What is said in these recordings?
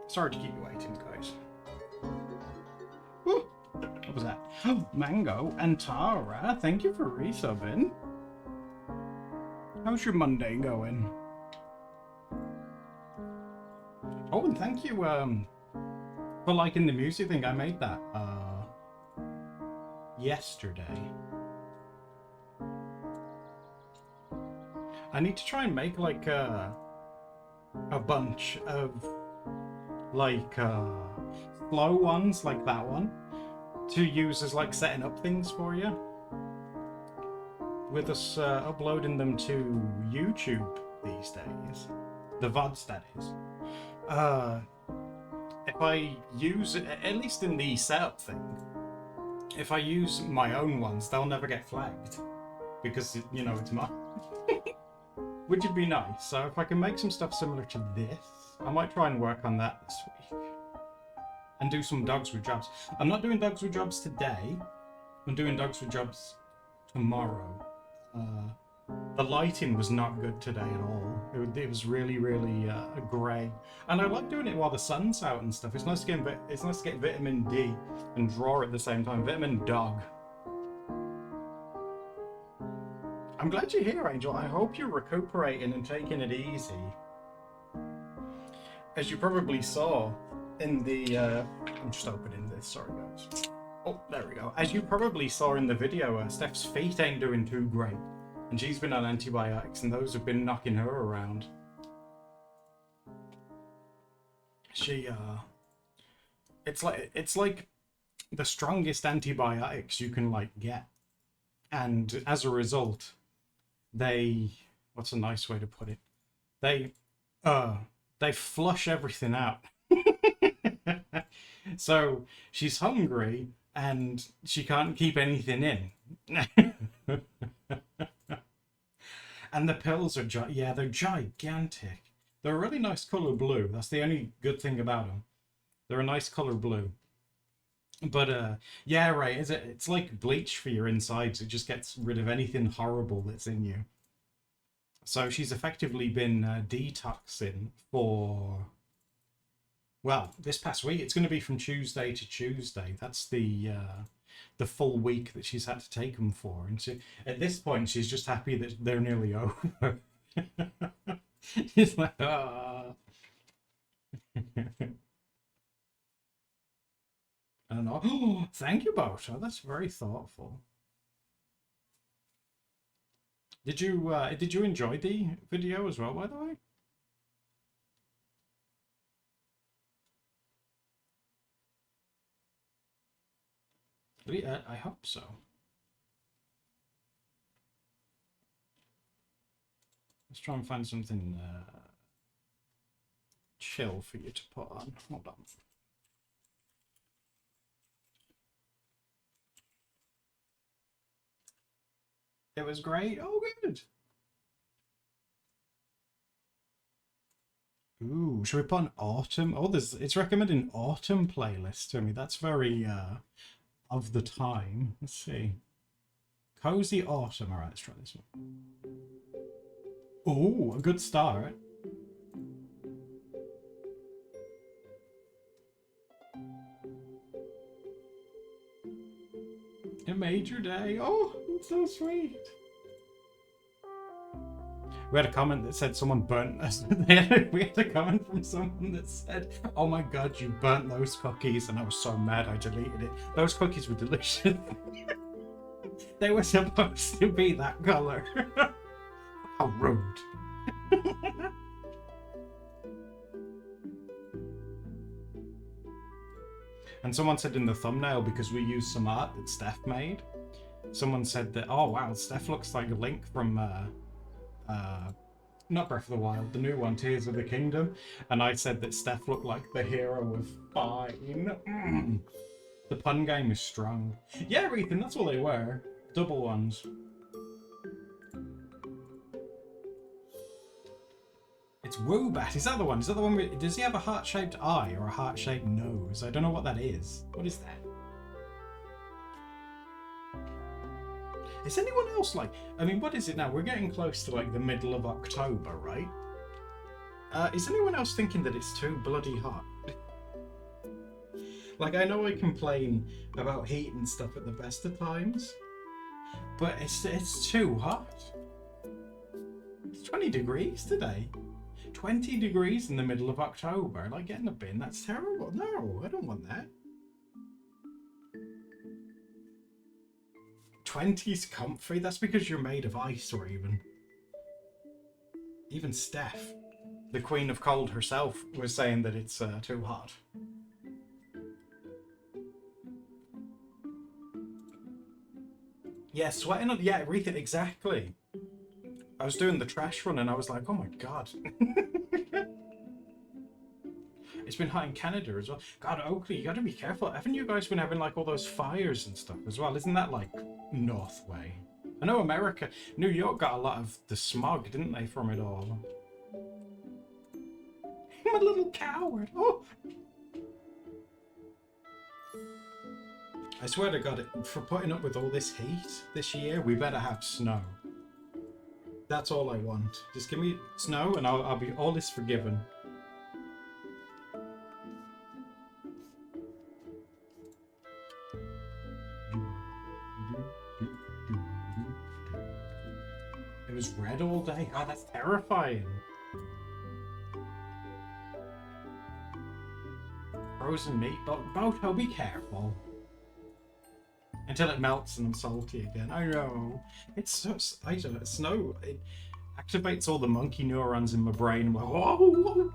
Sorry to keep you waiting, guys. Woo. What was that? Oh, Mango and Tara, thank you for resubbing. How's your Monday going? Oh, and thank you for liking the music thing. I made that yesterday. I need to try and make like a bunch of like slow ones like that one to use as like setting up things for you, with us uploading them to YouTube these days, the VODs that is. If I use it, at least in the setup thing, if I use my own ones, they'll never get flagged because, you know, it's mine. Which would be nice. So if I can make some stuff similar to this, I might try and work on that this week. And do some Dogs with Jobs. I'm not doing Dogs with Jobs today. I'm doing Dogs with Jobs tomorrow. The lighting was not good today at all. It was really, really grey. And I like doing it while the sun's out and stuff. It's nice to get vitamin D and draw at the same time. Vitamin Dog. I'm glad you're here, Angel. I hope you're recuperating and taking it easy. As you probably saw in the... I'm just opening this, sorry guys. Oh, there we go. As you probably saw in the video, Steph's feet ain't doing too great. And she's been on antibiotics, and those have been knocking her around. She, it's like the strongest antibiotics you can, like, get. And as a result, what's a nice way to put it? They flush everything out. So she's hungry and she can't keep anything in. And the pills are they're gigantic. They're a really nice color blue. That's the only good thing about them. They're a nice color blue. But yeah, right. It's like bleach for your insides. It just gets rid of anything horrible that's in you. So she's effectively been detoxing for, well, this past week. It's going to be from Tuesday to Tuesday. That's the full week that she's had to take them for. And so at this point, she's just happy that they're nearly over. She's like, ah. And oh, thank you, Boto. That's very thoughtful. Did you enjoy the video as well, by the way? I hope so. Let's try and find something chill for you to put on. Hold on. It was great. Oh, good. Ooh, should we put an autumn? Oh, it's recommending autumn playlist to me. That's very of the time. Let's see. Cozy autumn. All right, let's try this one. Oh, a good start. It made your day. Oh, it's so sweet. We had a comment that said someone burnt us. We had a comment from someone that said, "Oh my god, you burnt those cookies," and I was so mad I deleted it. Those cookies were delicious. They were supposed to be that color. How rude. And someone said in the thumbnail, because we used some art that Steph made, someone said that, oh wow, Steph looks like Link from not Breath of the Wild, the new one, Tears of the Kingdom. And I said that Steph looked like the hero of Fine. The pun game is strong. Yeah, Ethan, that's what they were. Double ones. It's Woobat. Is that the one? Is that the one with, does he have a heart-shaped eye or a heart-shaped nose? I don't know what that is. What is that? Is anyone else like... I mean, what is it now? We're getting close to like the middle of October, right? Is anyone else thinking that it's too bloody hot? Like, I know I complain about heat and stuff at the best of times, but it's too hot. It's 20 degrees today. 20 degrees in the middle of October. Like, get in the bin. That's terrible. No, I don't want that. 20's comfy. That's because you're made of ice, Raven. Even Steph, the Queen of Cold herself, was saying that it's too hot. Yeah, sweating on. Yeah, Aretha, exactly. I was doing the trash run and I was like, oh my god. It's been hot in Canada as well. God, Oakley, you gotta be careful. Haven't you guys been having like all those fires and stuff as well? Isn't that like North Way? I know America, New York got a lot of the smog, didn't they, from it all? I'm a little coward. Oh. I swear to God, for putting up with all this heat this year, we better have snow. That's all I want. Just give me snow and I'll be all is forgiven. It was red all day. God, that's terrifying. Frozen meat, but Boto, be careful. Until it melts and I'm salty again. I know. It's so... I don't know. Snow, it activates all the monkey neurons in my brain. Like, whoa!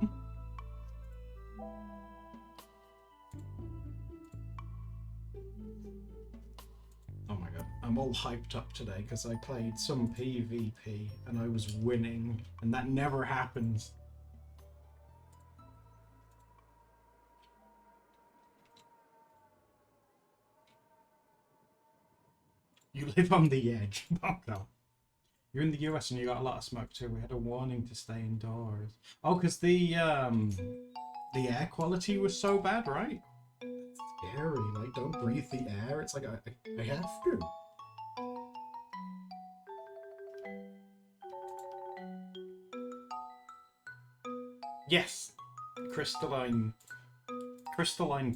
Oh my god. I'm all hyped up today because I played some PvP and I was winning. And that never happens. You live on the edge. Oh no. You're in the US and you got a lot of smoke too. We had a warning to stay indoors. Oh, because the air quality was so bad, right? It's scary. Like, don't breathe the air. It's like I have to. Yes, crystalline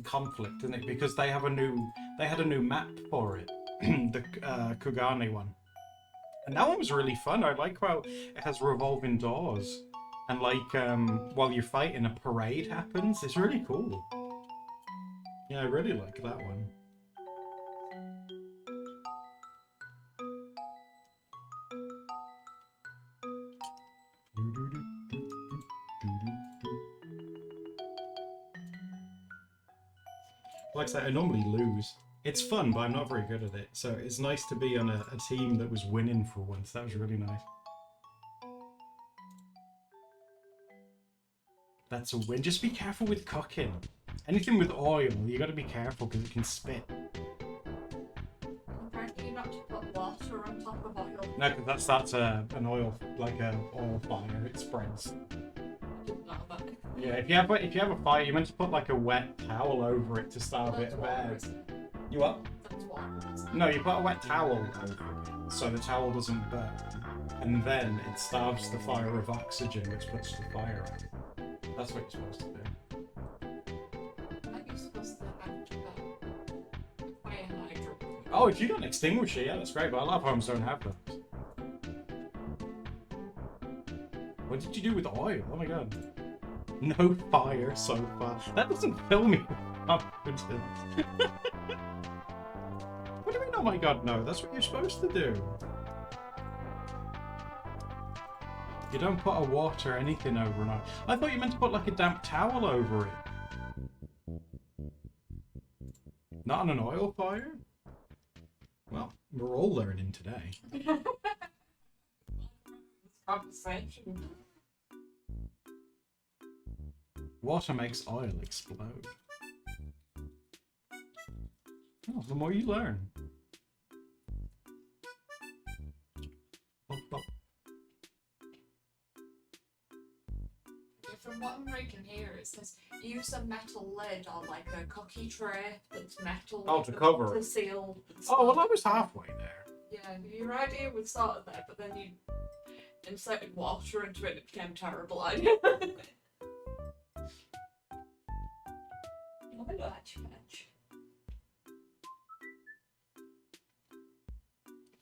conflict, isn't it? Because they had a new map for it. The Kugane one, and that one was really fun. I like how it has revolving doors, and like while you're fighting, a parade happens. It's really cool. Yeah, I really like that one. Like I said, I normally lose. It's fun, but I'm not very good at it. So it's nice to be on a team that was winning for once. That was really nice. That's a win. Just be careful with cooking. Anything with oil, you got to be careful because it can spit. Apparently not to put water on top of oil. No, because that starts an oil, like an oil fire. It spreads. I didn't know that. Yeah, if you have a fire, you're meant to put like a wet towel over it to starve it of air. You what? That's water. No, you put a wet towel over it so the towel doesn't burn, and then it starves the fire of oxygen, which puts the fire out. That's what you're supposed to do. Are you supposed to have a fire hydrant? Oh, if you don't extinguish it, yeah, that's great. But a lot of homes don't have those. What did you do with oil? Oh my god. No fire so far. That doesn't fill me with confidence. What do you mean, oh my god, no? That's what you're supposed to do. You don't put a water or anything over it. I thought you meant to put like a damp towel over it. Not on an oil fire? Well, we're all learning today. Conversation. Water makes oil explode. Oh, the more you learn. Oh, oh. From what I'm reading here, it says use a metal lid or like a cookie tray that's metal. Oh, to cover to it. seal. Oh, well, I was halfway there. Yeah, your idea was sort of there, but then you inserted water into it and it became a terrible idea. Have a look at you, Fetch.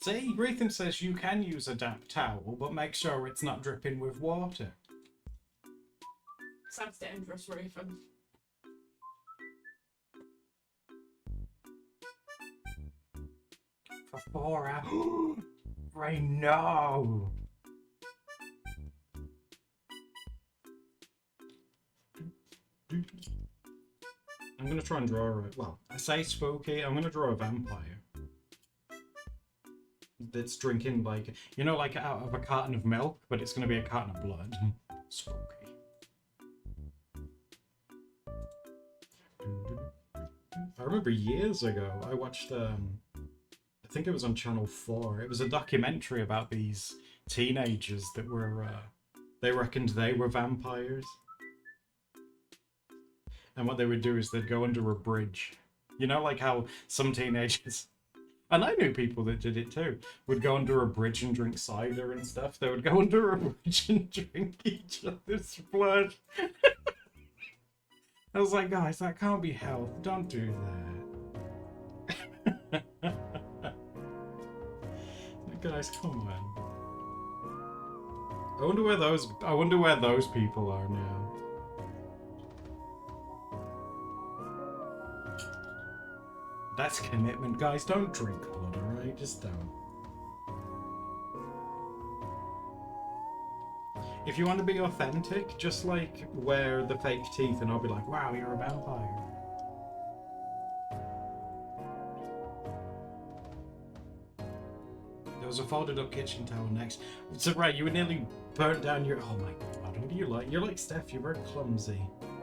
See, Rethan says you can use a damp towel, but make sure it's not dripping with water. Sounds dangerous, Raven. For 4 hours. Ray, no! I'm gonna try and draw a... Well, I say spooky, I'm gonna draw a vampire. That's drinking, like, you know, like out of a carton of milk, but it's gonna be a carton of blood. Spooky. I remember years ago, I watched, I think it was on Channel 4. It was a documentary about these teenagers that were, they reckoned they were vampires. And what they would do is they'd go under a bridge. You know, like how some teenagers, and I knew people that did it too, would go under a bridge and drink cider and stuff. They would go under a bridge and drink each other's blood. I was like, guys, that can't be health. Don't do that. Guys, come on. I wonder where those people are now. That's commitment, guys. Don't drink blood, alright? Just don't. If you want to be authentic, just like wear the fake teeth and I'll be like, wow, you're a vampire. There was a folded up kitchen towel next. So right, you were nearly burnt down your... Oh my god, what do you like? You're like Steph, you're very clumsy.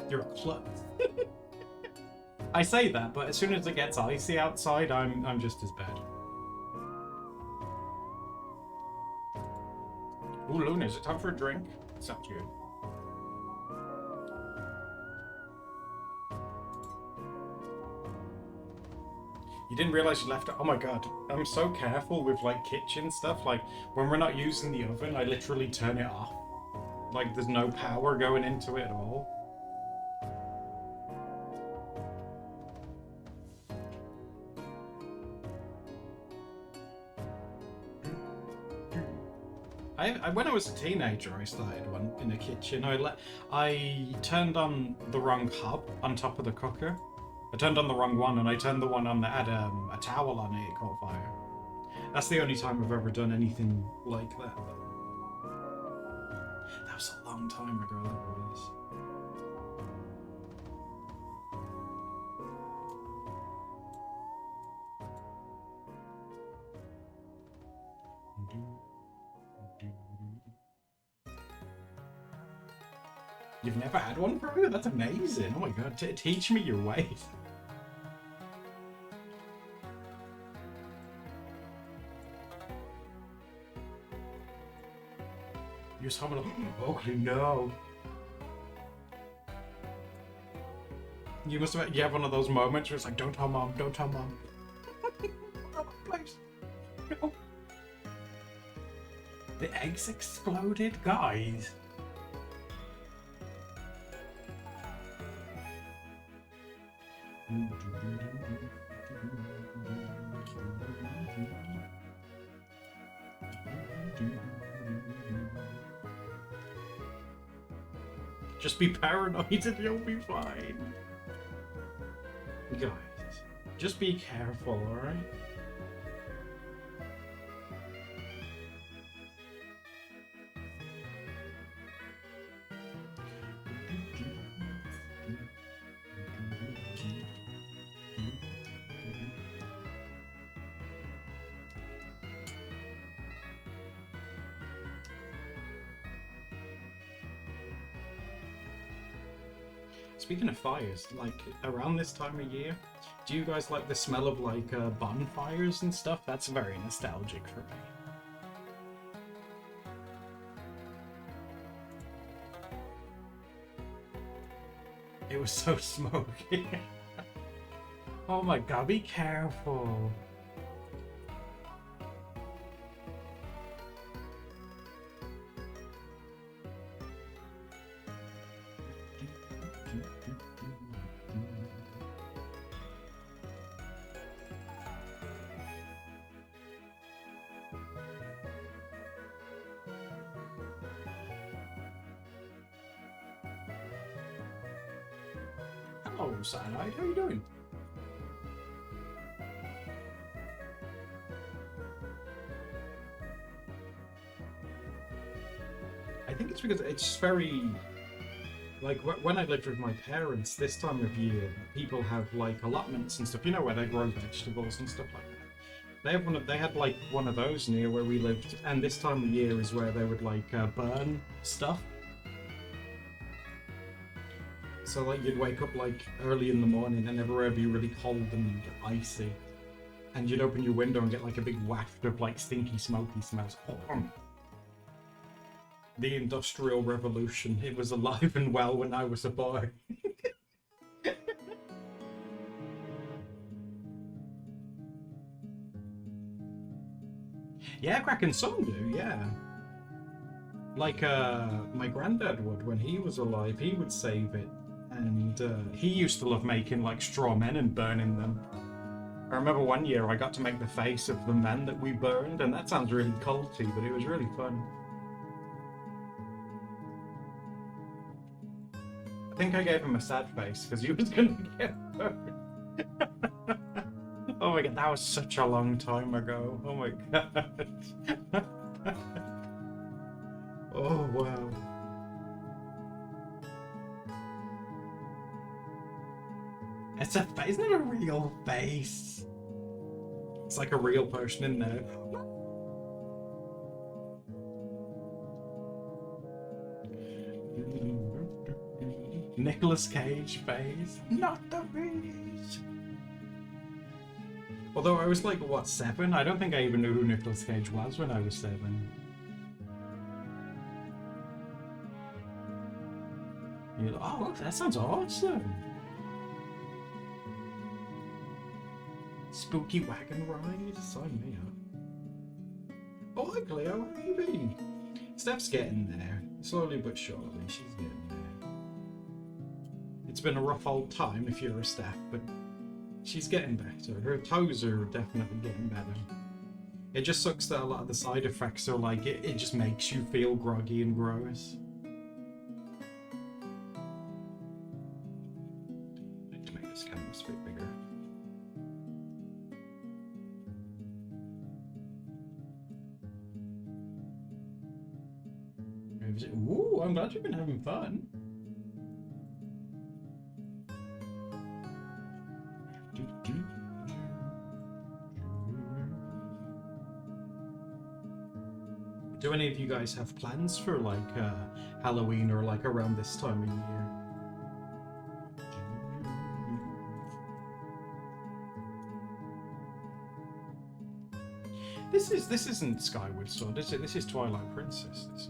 You're a I say that, but as soon as it gets icy outside, I'm just as bad. Ooh, Luna, is it time for a drink? Sounds good. You didn't realize you left it? Oh my god, I'm so careful with like kitchen stuff. Like when we're not using the oven, I literally turn it off. Like there's no power going into it at all. When I was a teenager, I started one in the kitchen. I turned on the wrong hob on top of the cooker. I turned on the wrong one, and I turned the one on that had a towel on it. It caught fire. That's the only time I've ever done anything like that. That was a long time ago. That was. You've never had one, bro? That's amazing. Oh my god, teach me your ways. You're someone. Oh no. You must have. You have one of those moments where it's like, don't tell mom, don't tell mom. Oh, please. No. The eggs exploded, guys. Just be paranoid and you'll be fine. Guys, just be careful, alright? Speaking of fires, like around this time of year, do you guys like the smell of like bonfires and stuff? That's very nostalgic for me. It was so smoky. Oh my god, be careful. Hello, Cyanide. How you doing? I think it's because it's very... Like, when I lived with my parents, this time of year, people have, like, allotments and stuff, you know, where they grow vegetables and stuff like that. They had, like, one of those near where we lived, and this time of year is where they would, like, burn stuff. So, like, you'd wake up, like, early in the morning and everywhere would be really cold and icy. And you'd open your window and get, like, a big waft of, like, stinky, smoky smells. The Industrial Revolution. It was alive and well when I was a boy. Yeah, Kraken, some do, yeah. Like, my granddad would when he was alive. He would save it. And he used to love making, like, straw men and burning them. I remember one year I got to make the face of the men that we burned, and that sounds really culty, but it was really fun. I think I gave him a sad face because he was gonna get burned. Oh my god, that was such a long time ago. Oh my god. Oh wow. It's a face, isn't it a real face? It's like a real person in there. Nicolas Cage face. Not the beach. Although I was like, what, 7? I don't think I even knew who Nicolas Cage was when I was 7. You're like, oh, that sounds awesome. Spooky wagon ride? Sign me up. Oh, hi Cleo, how you been? Steph's getting there. Slowly but surely, she's getting there. It's been a rough old time if you're a Steph, but she's getting better. Her toes are definitely getting better. It just sucks that a lot of the side effects are like, it just makes you feel groggy and gross. I need to make this canvas a bit bigger. Ooh, I'm glad you've been having fun. Do any of you guys have plans for like Halloween or like around this time of year? This isn't Skyward Sword, is it? This is Twilight Princess.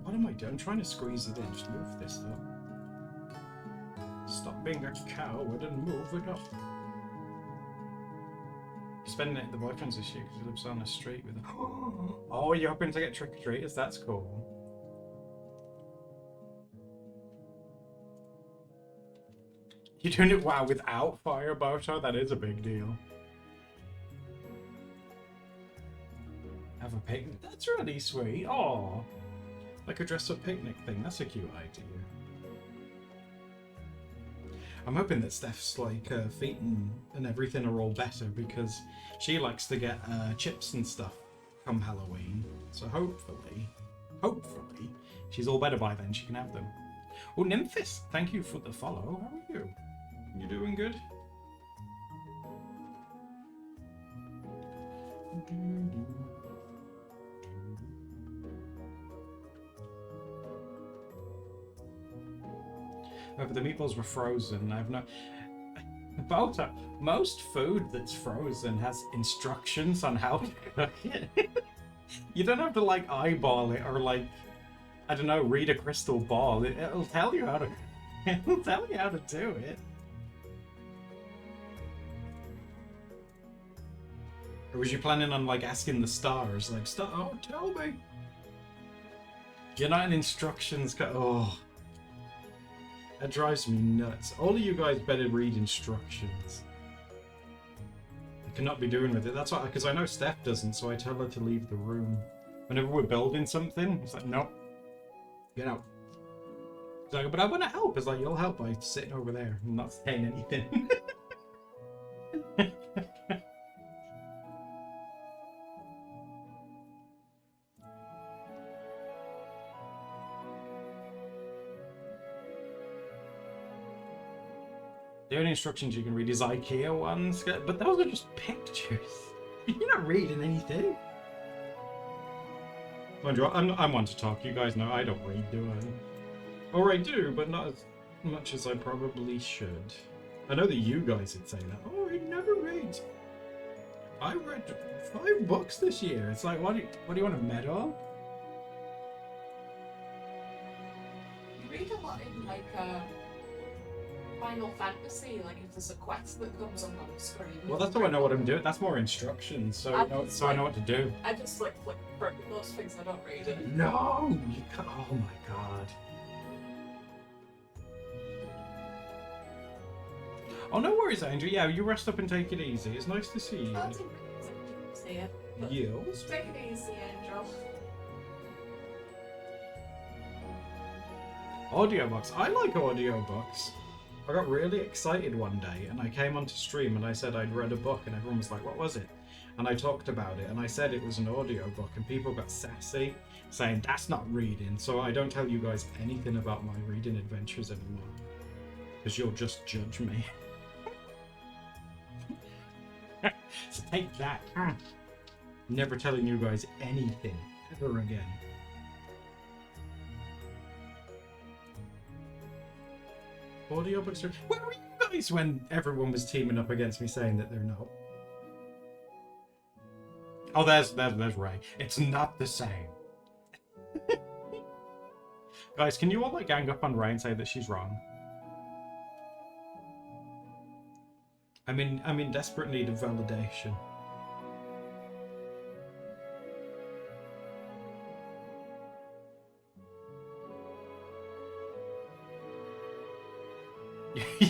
What am I doing? I'm trying to squeeze it in. Just move this up. Stop being a coward and move it up. Spending it at the boyfriend's this year because he lives on the street with her. Oh, you're hoping to get trick-or-treaters? That's cool. You're doing it, wow, without fire, Boto? That is a big deal. Have a picnic? That's really sweet. Oh, like a dress-up picnic thing. That's a cute idea. I'm hoping that Steph's like feet and everything are all better because she likes to get chips and stuff come Halloween. So hopefully, she's all better by then. She can have them. Oh, Nymphis, thank you for the follow. How are you? You doing good? However, the meatballs were frozen. I've no... Balta, most food that's frozen has instructions on how to cook it. You don't have to, like, eyeball it or, like, I don't know, read a crystal ball. It'll tell you how to... It'll tell you how to do it. Or was you planning on, like, asking the stars? Like, oh, tell me. You're not an instructions guy. Oh. That drives me nuts. All of you guys better read instructions. I cannot be doing with it. That's why, because I know Steph doesn't, so I tell her to leave the room. Whenever we're building something, it's like, nope. Get out. So, but I want to help. It's like, you'll help by sitting over there and not saying anything. The only instructions you can read is IKEA ones, but those are just pictures. You're not reading anything. Mind you, I'm one to talk. You guys know I don't read, do I? Or I do, but not as much as I probably should. I know that you guys would say that. Oh, he never reads. I read 5 books this year. It's like, what do you want a medal? You read a lot in like Final Fantasy, like if there's a quest that comes up on the screen. Well, that's how I know what I'm doing. That's more instructions, so I know what to do. I just like flick through those things. I don't read it. No, you can't. Oh my god. Oh, no worries, Angel. Yeah, you rest up and take it easy. It's nice to see you. I'll take it easy. You? Just take it easy, Angel. Audiobooks. I like audiobooks. I got really excited one day and I came onto stream and I said I'd read a book and everyone was like, what was it? And I talked about it and I said it was an audiobook and people got sassy saying that's not reading. So I don't tell you guys anything about my reading adventures anymore because you'll just judge me. So take that. Never telling you guys anything ever again. Audiobooks are... Where were you guys when everyone was teaming up against me saying that they're not? Oh, there's Ray. It's not the same. Guys, can you all like gang up on Ray and say that she's wrong? I'm in desperate need of validation.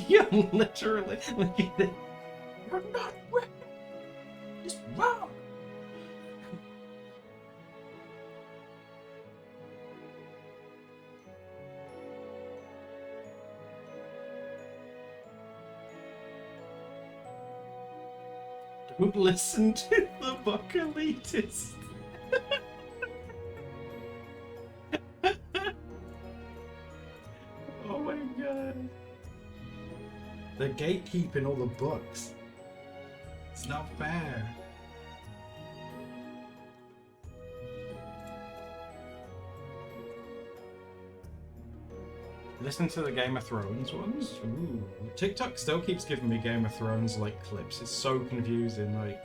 You're literally look at this. You're not right. It's wrong. Don't listen to the book elitist. Oh my god. They're gatekeeping all the books. It's not fair. Listen to the Game of Thrones ones. Ooh. TikTok still keeps giving me Game of Thrones like clips. It's so confusing, like,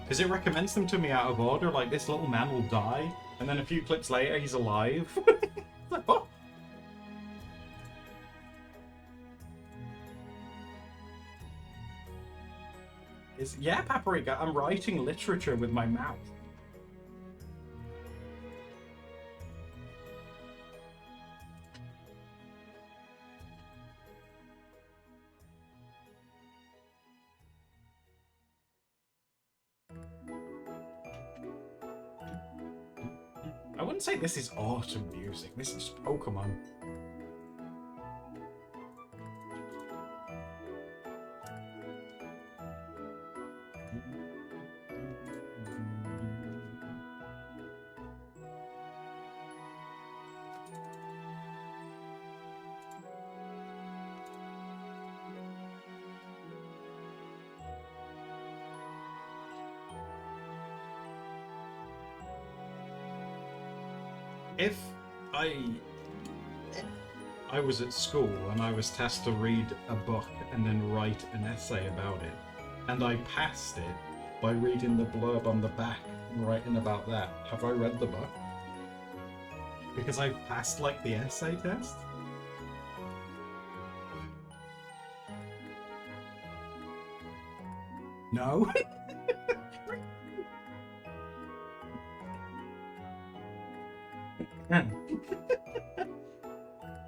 because it recommends them to me out of order. Like, this little man will die, and then a few clips later he's alive. Like, oh. Yeah, Paprika, I'm writing literature with my mouth. I wouldn't say this is autumn music, this is Pokemon. If I was at school and I was tasked to read a book and then write an essay about it, and I passed it by reading the blurb on the back and writing about that, have I read the book? Because I passed, like, the essay test? No?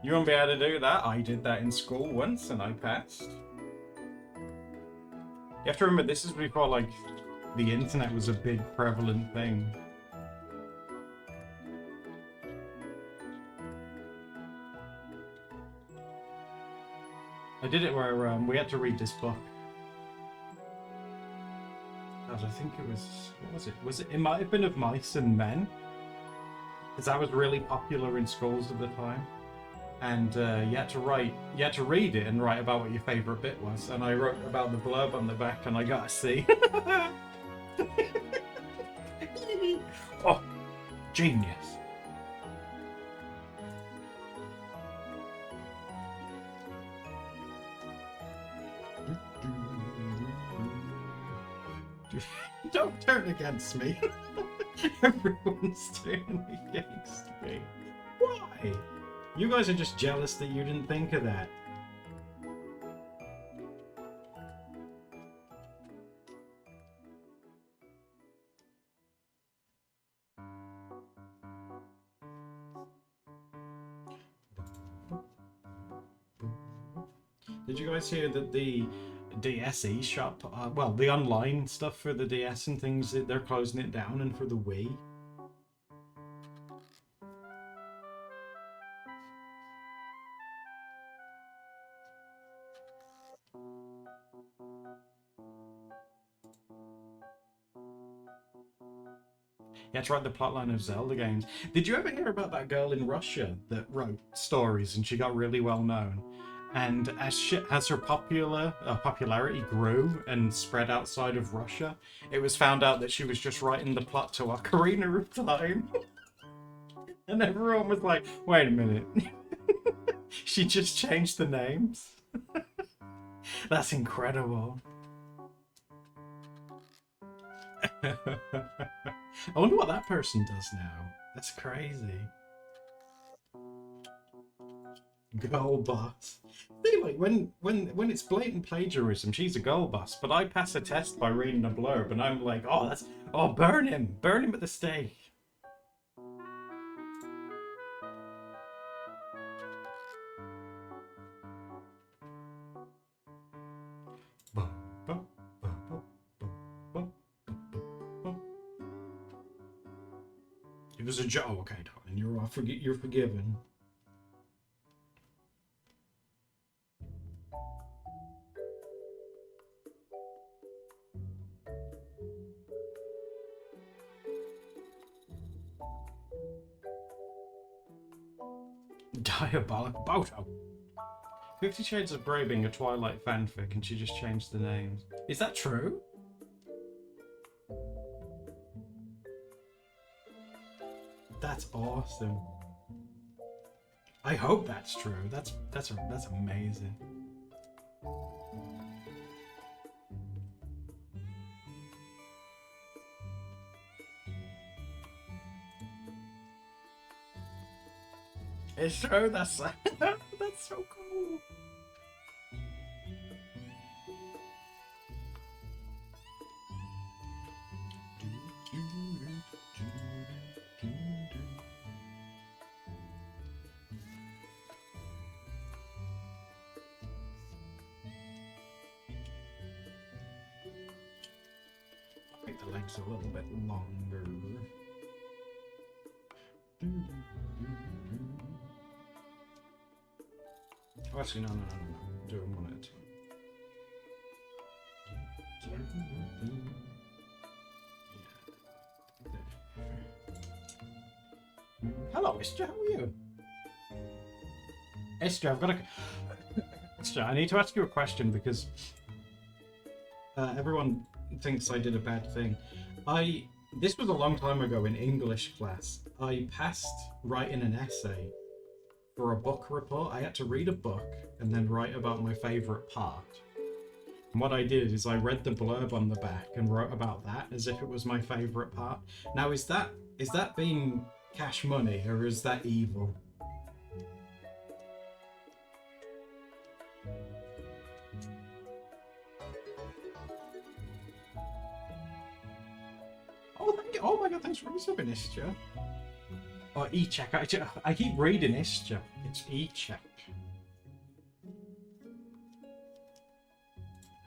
You won't be able to do that. I did that in school once and I passed. You have to remember, this is before, like, the internet was a big prevalent thing. I did it where we had to read this book. God, I think it was, what was it? It might have been Of Mice and Men, because that was really popular in schools at the time. And you had to read it and write about what your favourite bit was. And I wrote about the blurb on the back, and I got a C. Oh, genius. Don't turn against me. Everyone's turning against me. Why? You guys are just jealous that you didn't think of that. Did you guys hear that the DSe shop, well, the online stuff for the DS and things, they're closing it down, and for the Wii? Yeah, to write the plotline of Zelda games. Did you ever hear about that girl in Russia that wrote stories and she got really well known? And as her popularity grew and spread outside of Russia, it was found out that she was just writing the plot to Ocarina of Time. And everyone was like, wait a minute. She just changed the names? That's incredible. I wonder what that person does now. That's crazy. Girl boss. See, like when it's blatant plagiarism, she's a girl boss. But I pass a test by reading a blurb, and I'm like, burn him at the stake. It was a joke. Okay, darling, you're forgiven. Diabolic Boto. 50 Shades of Grey being a Twilight fanfic, and she just changed the names. Is that true? That's awesome. I hope that's true. That's amazing. It's true. That's that's so cool. Make the legs a little bit longer. Oh, actually, no. Do them one at a time. Hello, Esther. How are you? Esther, I've got a... Esther, I need to ask you a question because everyone thinks I did a bad thing. This was a long time ago in English class. I passed writing an essay for a book report. I had to read a book and then write about my favourite part. And what I did is I read the blurb on the back and wrote about that as if it was my favourite part. Now, is that being cash money or is that evil? Oh, thank you. Oh my god, thanks for resubbing, Istja. Oh, E-check. I keep reading Istja. It's E-check.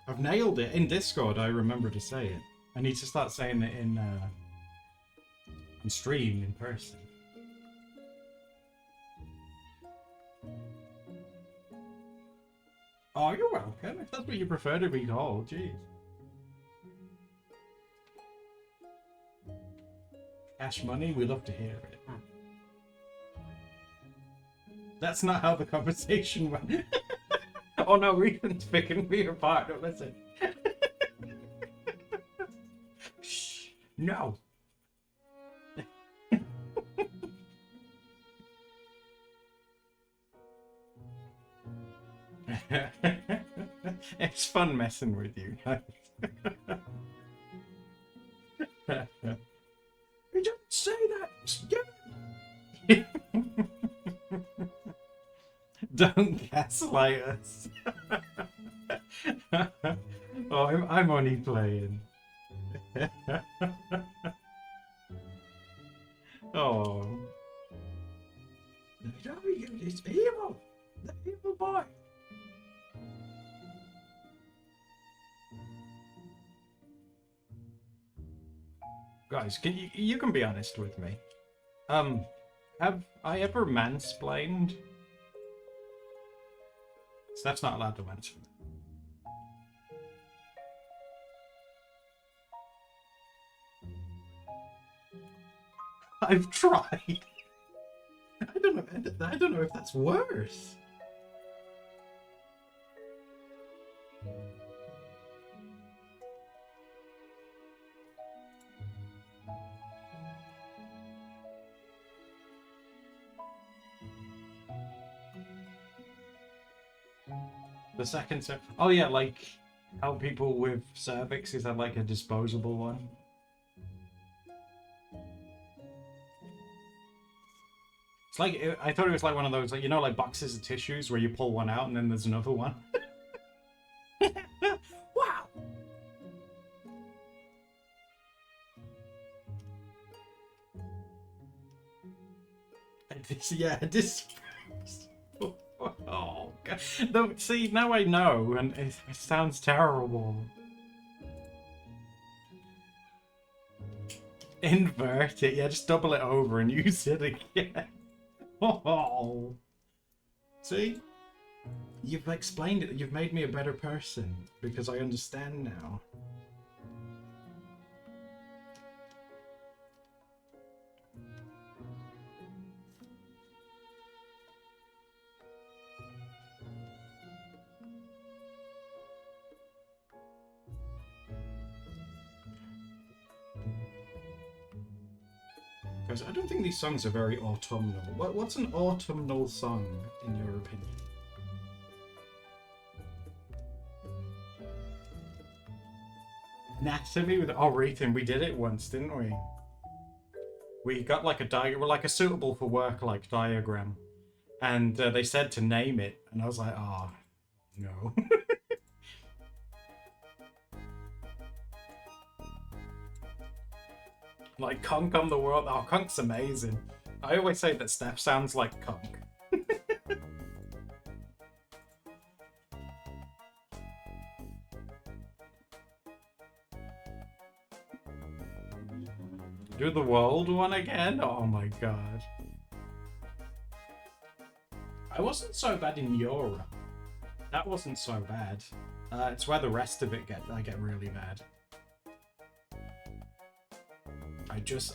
I've nailed it. In Discord, I remember to say it. I need to start saying it in on stream, in person. Oh, you're welcome. If that's what you prefer to be called, jeez. Cash money, we love to hear it. That's not how the conversation went. Oh no, Ethan's picking me apart. Don't listen. Shh. No. It's fun messing with you guys. You don't say that. Don't gaslight us. Oh, I'm only playing. Oh. It's evil. The evil boy. Guys, you can be honest with me. Have I ever mansplained? Steph's not allowed to answer. I've tried. I don't know if that's worse. The second set. Oh yeah, like how people with cervixes have like a disposable one. It's like I thought it was like one of those, like, you know, like boxes of tissues where you pull one out and then there's another one. Wow. This. Oh God. No, see, now I know, and it sounds terrible. Invert it, yeah, just double it over and use it again. Oh. See? You've explained it, you've made me a better person, because I understand now. Guys, I don't think these songs are very autumnal. What's an autumnal song, in your opinion? Anatomy with Ethan, we did it once, didn't we? We got like a suitable for work like diagram, and they said to name it, and I was like, oh, no. Like Conk on the World. Oh, Conk's amazing. I always say that Steph sounds like Conk. Do the world one again? Oh my god. I wasn't so bad in Europe. That wasn't so bad. It's where the rest of it I get really bad.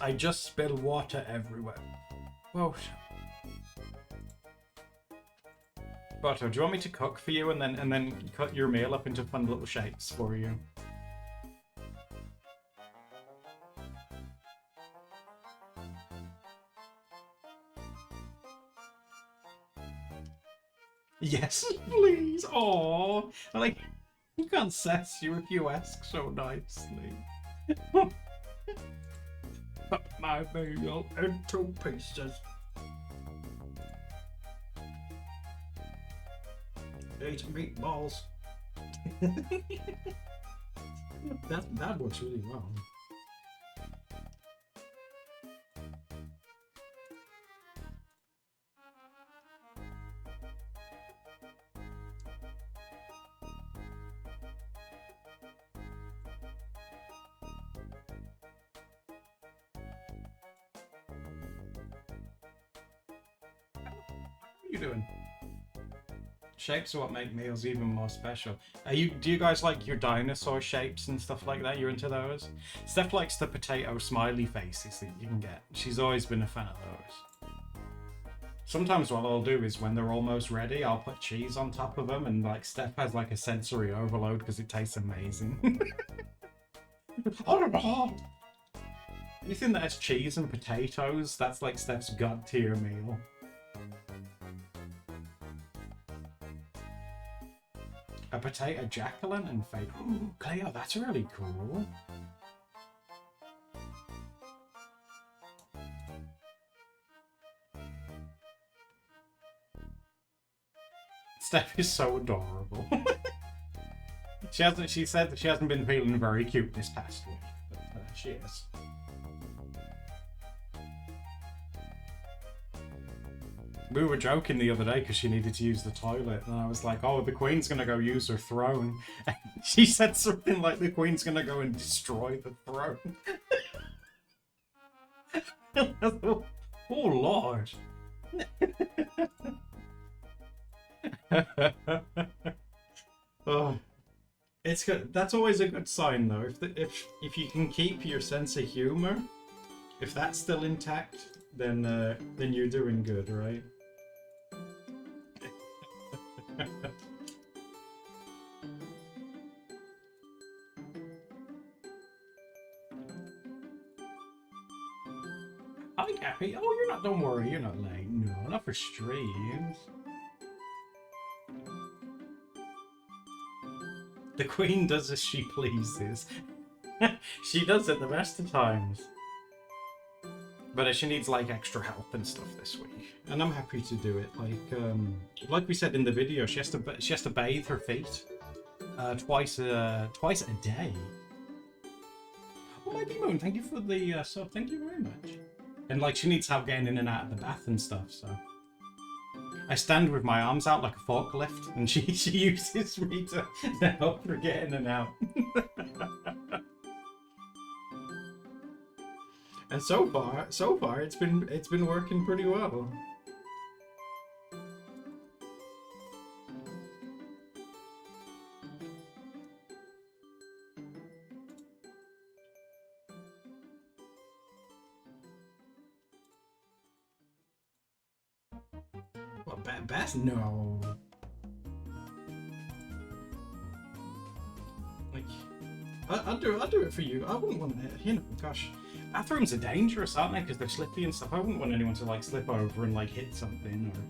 I just spill water everywhere. Whoa. Boto, do you want me to cook for you and then cut your meal up into fun little shapes for you? Yes, please. Aww. Like, you can't sass you if you ask so nicely. Cut my meal into pieces. Eat meatballs. that works really well. How are you doing? Shapes are what make meals even more special. Do you guys like your dinosaur shapes and stuff like that? You're into those? Steph likes the potato smiley faces that you can get. She's always been a fan of those. Sometimes what I'll do is when they're almost ready, I'll put cheese on top of them, and like Steph has like a sensory overload because it tastes amazing. Anything that has cheese and potatoes, that's like Steph's god tier meal. A potato jack-o'-lantern fake. Ooh, Cleo, that's really cool. Steph is so adorable. She said that she hasn't been feeling very cute this past week, but she is. We were joking the other day because she needed to use the toilet, and I was like, "Oh, the Queen's gonna go use her throne." And she said something like, "The Queen's gonna go and destroy the throne." Oh Lord. Oh, it's good. That's always a good sign, though. If you can keep your sense of humor, if that's still intact, then you're doing good, right? Hi, Gappy. Oh, you're not. Don't worry, you're not late. No, not for streams. The Queen does as she pleases. She does it the best of times. But she needs like extra help and stuff this week, and I'm happy to do it. Like we said in the video, she has to bathe her feet twice a day. Oh, my Moon, thank you for the sub. Thank you very much. And like she needs help getting in and out of the bath and stuff. So I stand with my arms out like a forklift, and she uses me to help her get in and out. And so far, it's been working pretty well. What, Beth? No. Like, I'll do it for you. I wouldn't want to, gosh. Bathrooms are dangerous, aren't they? Because they're slippy and stuff. I wouldn't want anyone to like slip over and like hit something or...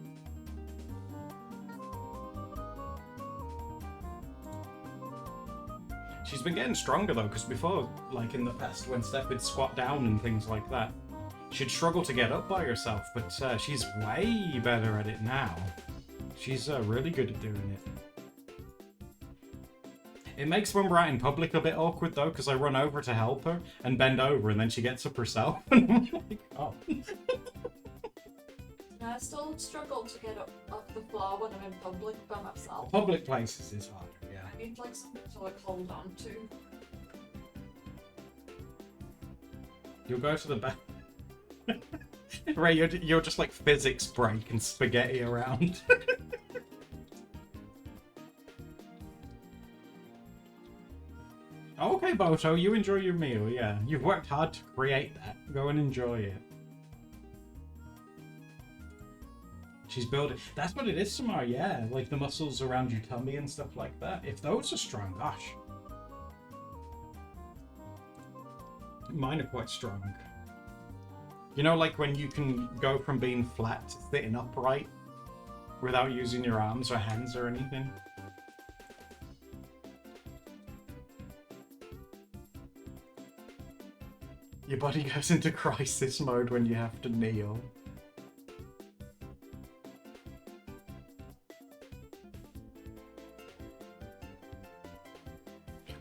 She's been getting stronger though, because before, like in the past, when Steph would squat down and things like that, she'd struggle to get up by herself, but she's way better at it now. She's really good at doing it. It makes when we're out in public a bit awkward though, because I run over to help her and bend over, and then she gets up herself. And I'm like, oh. I still struggle to get up off the floor when I'm in public by myself. Public places is harder, yeah. I need like something to like hold on to. You'll go to the back. Ray, you're just like physics break and spaghetti around. Okay, Boto, you enjoy your meal, yeah. You've worked hard to create that. Go and enjoy it. She's building... That's what it is, Samar, yeah. Like the muscles around your tummy and stuff like that. If those are strong, gosh. Mine are quite strong. You know, like when you can go from being flat to sitting upright without using your arms or hands or anything? Your body goes into crisis mode when you have to kneel.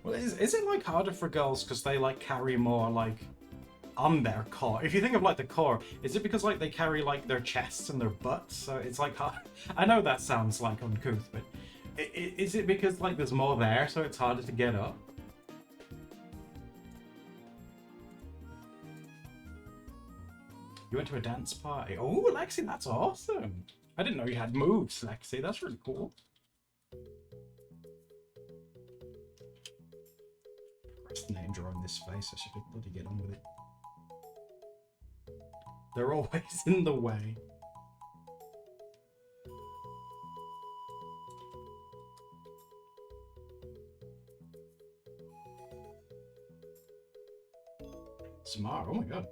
Well, is it like harder for girls because they like carry more like on their core? If you think of like the core, is it because like they carry like their chests and their butts? So it's like hard. I know that sounds like uncouth, but is it because like there's more there, so it's harder to get up? You went to a dance party. Oh, Lexi, that's awesome. I didn't know you had moves, Lexi. That's really cool. Procrastinator on this face. I should bloody get on with it. They're always in the way. Smart. Oh my god.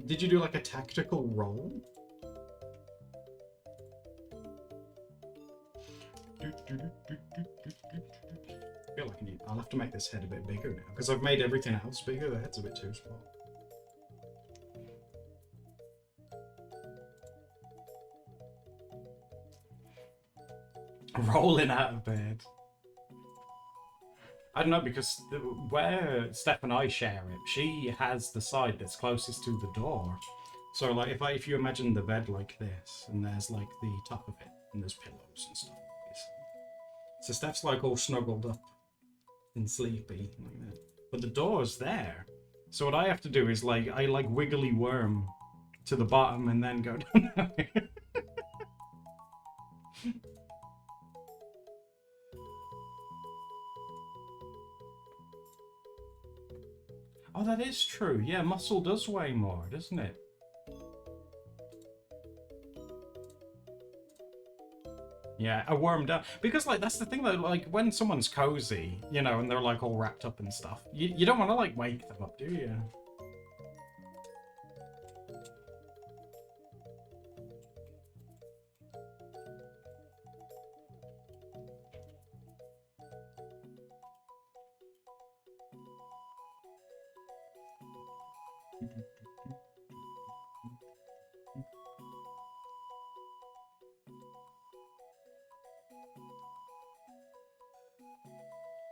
Did you do like a tactical roll? I feel like I'll have to make this head a bit bigger now because I've made everything else bigger. The head's a bit too small. Rolling out of bed. I don't know, because where Steph and I share it, she has the side that's closest to the door. So like if you imagine the bed like this, and there's like the top of it, and there's pillows and stuff. So Steph's like all snuggled up and sleepy like that. But the door's there. So what I have to do is I wiggly worm to the bottom and then go down there. Oh, that is true. Yeah, muscle does weigh more, doesn't it? Yeah, a worm down. Because, like, that's the thing, though, like, when someone's cozy, you know, and they're, like, all wrapped up and stuff, you don't want to, like, wake them up, do you?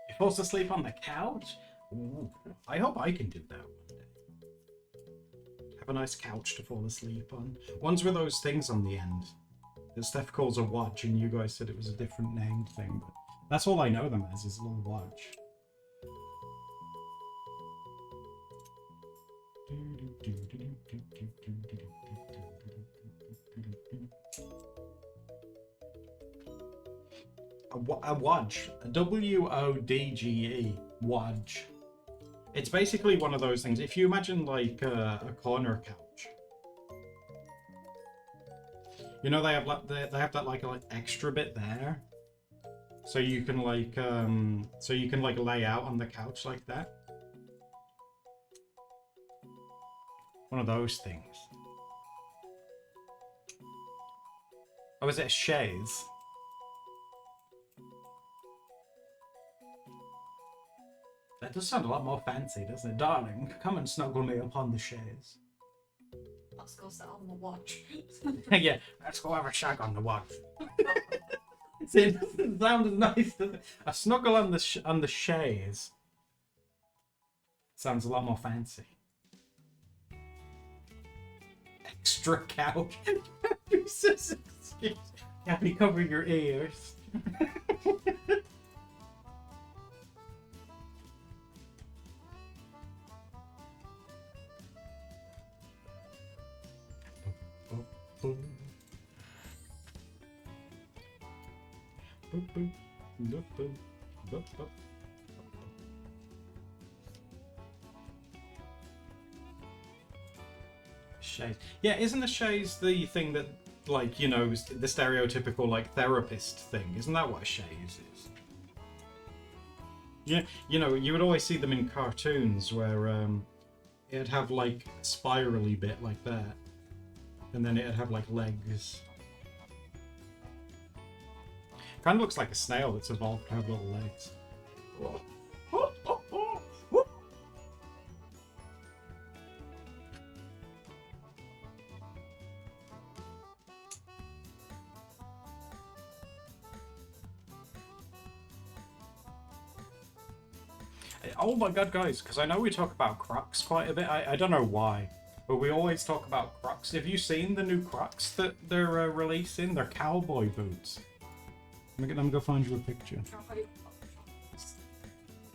He falls asleep on the couch? Ooh, I hope I can do that one day. Have a nice couch to fall asleep on. Ones with those things on the end that Steph calls a watch, and you guys said it was a different named thing, but that's all I know them as, is a little watch. A wodge. A W-O-D-G-E. Wodge. It's basically one of those things. If you imagine like a corner couch, you know, they have that like extra bit there, so you can like lay out on the couch like that. One of those things. Oh, is it a chaise? That does sound a lot more fancy, doesn't it? Darling, come and snuggle me upon the chaise. Let's go sit on the watch. Yeah, let's go have a shag on the watch. See, it doesn't sound as nice, does it? A snuggle on the chaise sounds a lot more fancy. Extra couch. Happy, cover your ears. Chaise. Yeah, isn't a chaise the thing that, like, you know, the stereotypical, like, therapist thing? Isn't that what a chaise is? Yeah, you know, you would always see them in cartoons where it'd have, like, a spirally bit like that. And then it'd have, like, legs. Kind of looks like a snail that's evolved to have little legs. Whoa. Oh my god, guys, because I know we talk about Crocs quite a bit. I don't know why, but we always talk about Crocs. Have you seen the new Crocs that they're releasing? They're cowboy boots. Let me go find you a picture.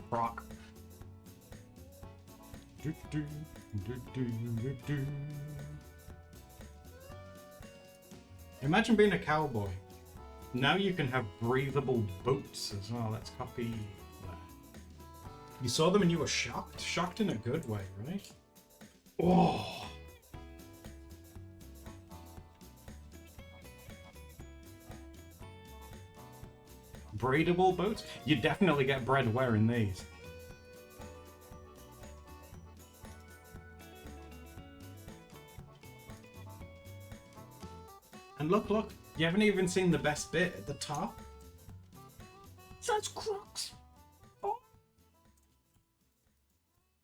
Croc. Imagine being a cowboy. Now you can have breathable boots as well. Let's copy that. You saw them and you were shocked? Shocked in a good way, right? Oh! Breathable boots? You definitely get bread wearing these. And look, look, you haven't even seen the best bit at the top. Such Crocs. Oh.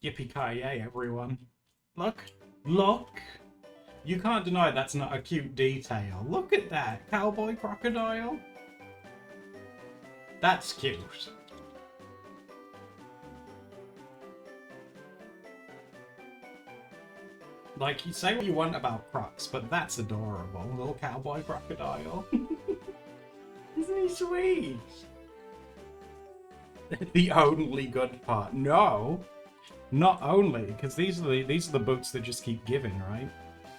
Yippee-ki-yay, everyone. Look, look. You can't deny that's not a cute detail. Look at that, cowboy crocodile. That's cute. Like, you say what you want about Crocs, but that's adorable. Little cowboy crocodile. Isn't he sweet? The only good part. No. Not only, because these are the boots that just keep giving, right?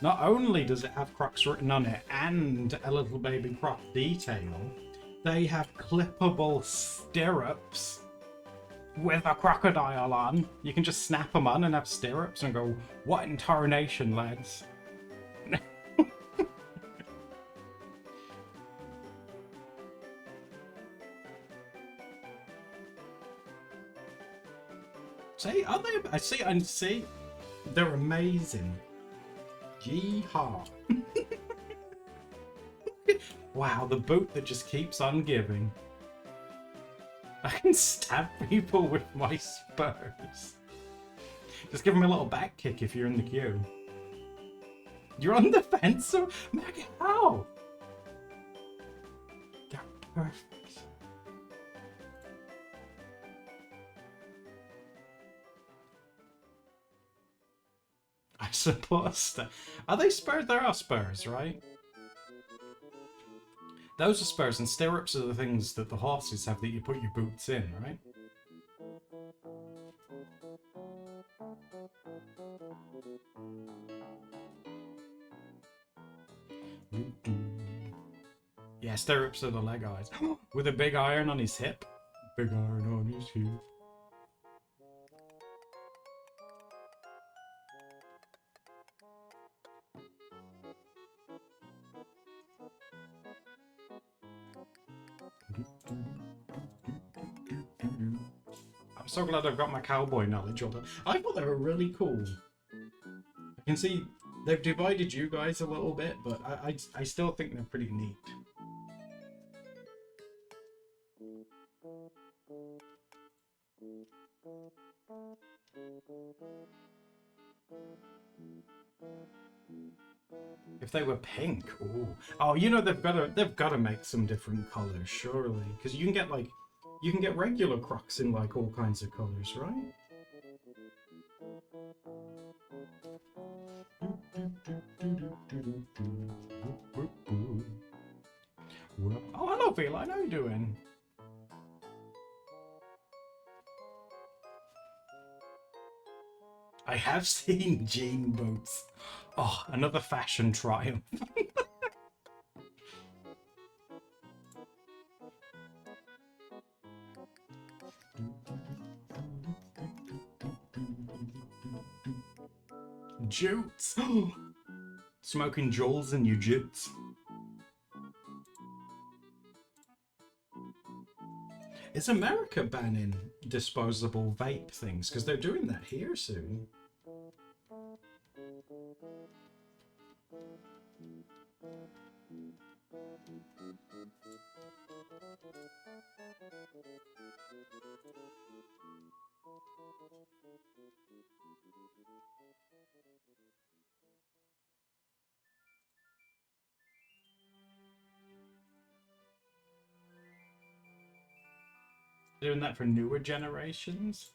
Not only does it have Crocs written on it and a little baby Croc detail, they have clippable stirrups with a crocodile on. You can just snap them on and have stirrups and go, what in tarnation, lads? See, are they? I see. They're amazing. Yeehaw. Wow, the boot that just keeps on giving. I can stab people with my spurs. Just give them a little back kick if you're in the queue. You're on the fence, so Maggie, how? They're perfect. I suppose that. Are they spurs? There are spurs, right? Those are spurs, and stirrups are the things that the horses have that you put your boots in, right? Yeah, stirrups are the leg eyes. With a big iron on his hip. Big iron on his hip. I'm so glad I've got my cowboy knowledge on it. I thought they were really cool. I can see they've divided you guys a little bit, but I still think they're pretty neat. If they were pink, ooh. Oh, you know they've got to make some different colors, surely, because you can get regular Crocs in like all kinds of colors, right? Oh, hello, Feline. How you doing? I have seen jean boots. Oh, another fashion triumph. Jutes. Smoking Jules in your jutes. Is America banning disposable vape things? Because they're doing that here soon. Doing that for newer generations.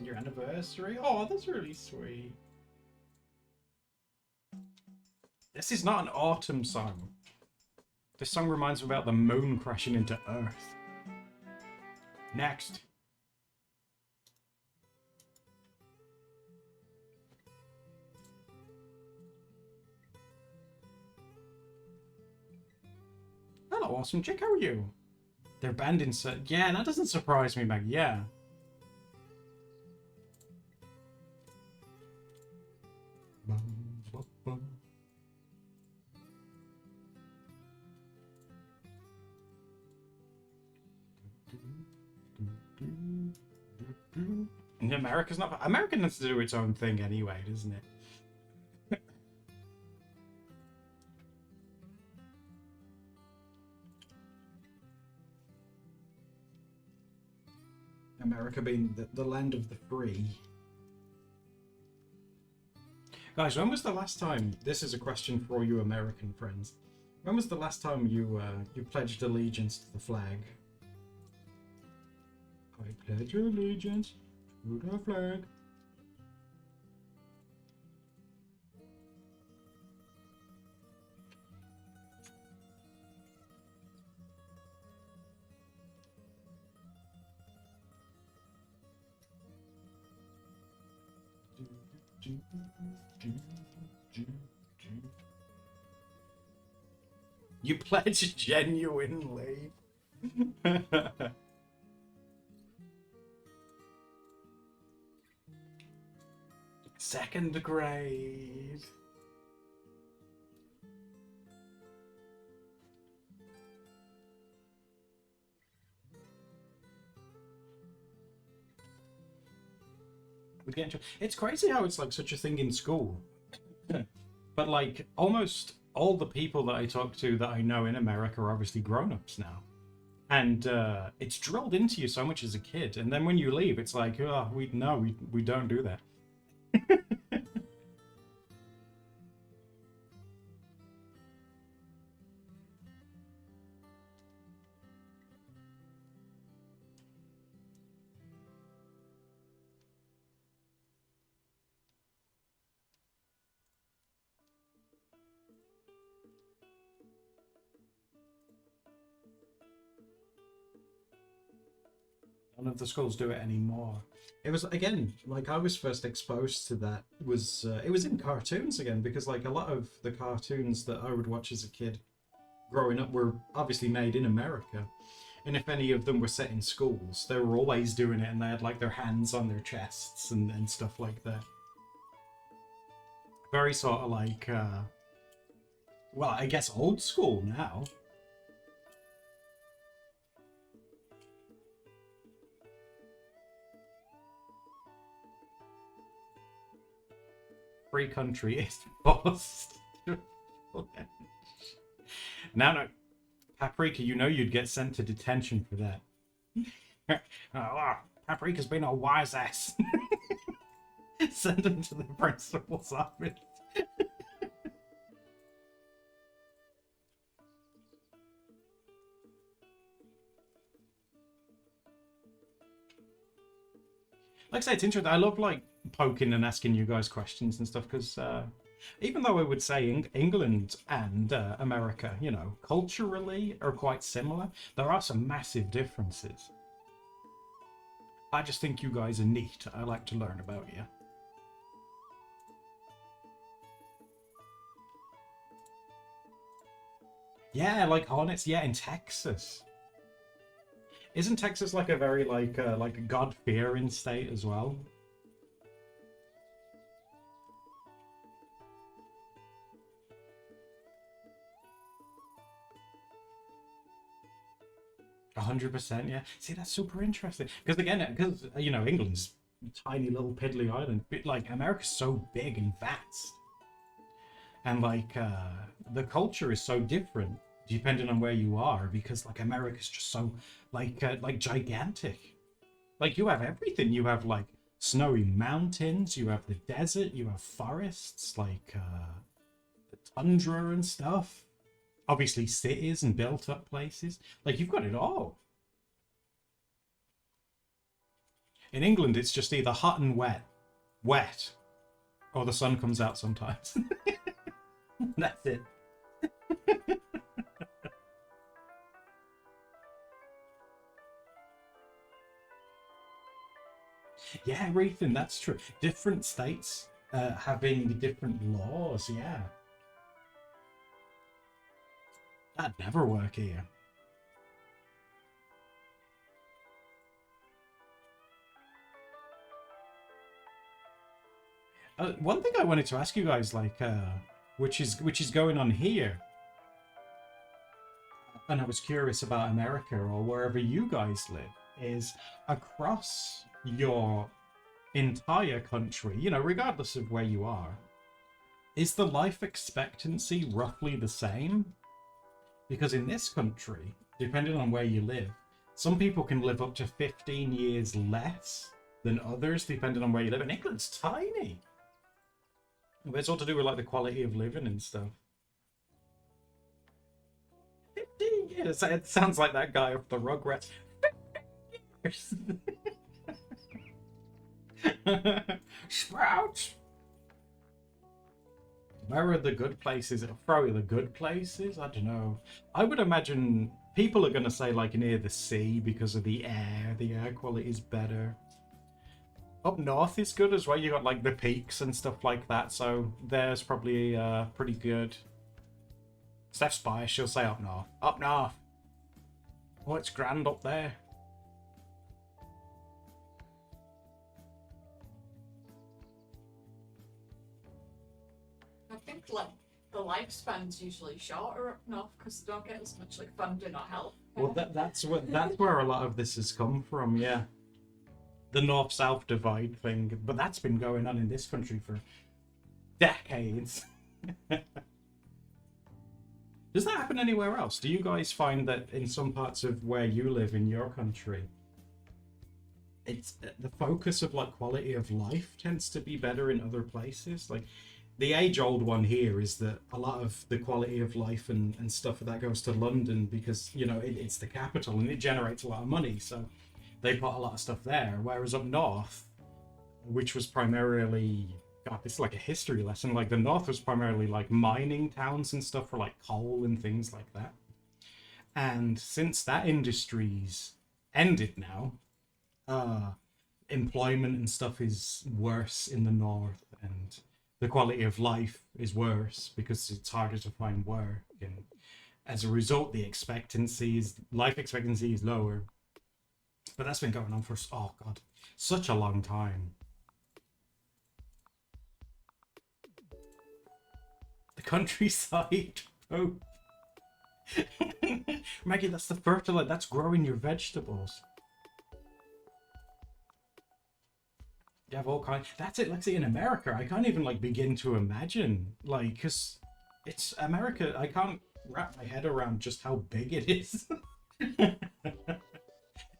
Your anniversary? Oh, that's really sweet. This is not an autumn song. This song reminds me about the moon crashing into Earth. Next. Hello, awesome chick. How are you? They're banned in. Yeah, that doesn't surprise me, Meg. Yeah. America's not. America has to do its own thing anyway, doesn't it? America being the land of the free. Guys, when was the last time? This is a question for all you American friends. When was the last time you pledged allegiance to the flag? I pledge allegiance to the flag. You pledge genuinely. Second grade. It's crazy how it's like such a thing in school. But like almost all the people that I talk to that I know in America are obviously grown-ups now. And it's drilled into you so much as a kid. And then when you leave, it's like, oh, we don't do that. None of the schools do it anymore. It was again like I was first exposed to that was it was in cartoons again, because like a lot of the cartoons that I would watch as a kid growing up were obviously made in America, and if any of them were set in schools, they were always doing it, and they had like their hands on their chests and stuff like that. Very sort of like well, I guess old school now. Free country is forced. No, Paprika, you know you'd get sent to detention for that. Oh, Paprika's been a wise ass. Send him to the principal's office. Like I say, it's interesting. I love like poking and asking you guys questions and stuff, because even though I would say England and America, you know, culturally are quite similar, there are some massive differences. I just think you guys are neat. I like to learn about you. Yeah, like Hornets. Yeah, in Texas. Isn't Texas like a very like a God-fearing state as well? 100%, yeah. See, that's super interesting. Because again, because you know, England's a tiny little piddly island, but like America's so big and vast, and like the culture is so different depending on where you are. Because like America's just so like gigantic. Like you have everything. You have like snowy mountains. You have the desert. You have forests, like the tundra and stuff. Obviously, cities and built-up places. Like you've got it all. In England, it's just either hot and wet, or the sun comes out sometimes. That's it. Yeah, Ethan, that's true. Different states having different laws, yeah. That'd never work here. One thing I wanted to ask you guys, like, which is going on here, and I was curious about America or wherever you guys live, is across your entire country, you know, regardless of where you are, is the life expectancy roughly the same? Because in this country, depending on where you live, some people can live up to 15 years less than others, depending on where you live. And England's tiny. But it's all to do with like the quality of living and stuff. 15 years. It sounds like that guy off the Rugrats. 15 years. Sprouts. Where are the good places? Probably the good places? I don't know. I would imagine people are going to say like near the sea because of the air. The air quality is better. Up north is good as well. You got like the peaks and stuff like that. So there's probably pretty good. Steph's biased. She'll say up north. Up north. Oh, it's grand up there. I think like the lifespan's usually shorter up north because they don't get as much like funding or help. Well, that's where a lot of this has come from. Yeah, the north-south divide thing. But that's been going on in this country for decades. Does that happen anywhere else? Do you guys find that in some parts of where you live in your country, it's the focus of like quality of life tends to be better in other places? Like the age-old one here is that a lot of the quality of life and stuff that goes to London because, you know, it's the capital and it generates a lot of money, so they put a lot of stuff there. Whereas up north, which was primarily, God, this is like a history lesson. Like the north was primarily like mining towns and stuff for like coal and things like that. And since that industry's ended now, employment and stuff is worse in the north, and the quality of life is worse because it's harder to find work, and as a result, life expectancy is lower. But that's been going on for such a long time. The countryside. Oh, Maggie, that's the fertilizer. That's growing your vegetables. You have all kinds. That's it. Let's see. In America, I can't even like begin to imagine, like, because it's America. I can't wrap my head around just how big it is.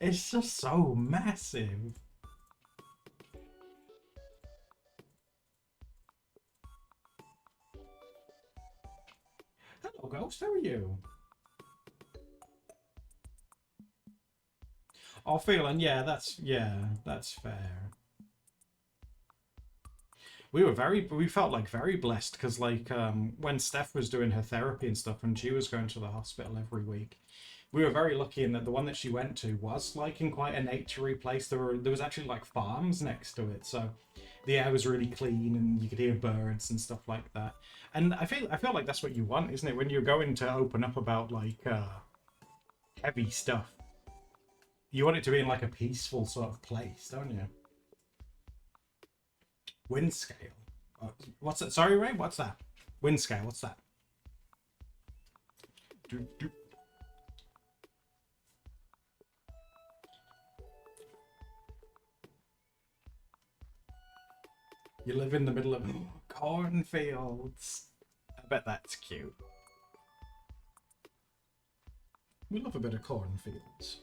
It's just so massive. Hello, Ghost. How are you? Oh, feeling. Yeah, that's fair. We felt like very blessed because like when Steph was doing her therapy and stuff and she was going to the hospital every week, we were very lucky in that the one that she went to was like in quite a naturey place. There was actually like farms next to it, so the air was really clean and you could hear birds and stuff like that. And I feel like that's what you want, isn't it? When you're going to open up about like heavy stuff, you want it to be in like a peaceful sort of place, don't you? Wind scale. What's that? Sorry, Ray. What's that? Wind scale. What's that? Doop, doop. You live in the middle of cornfields. I bet that's cute. We love a bit of cornfields.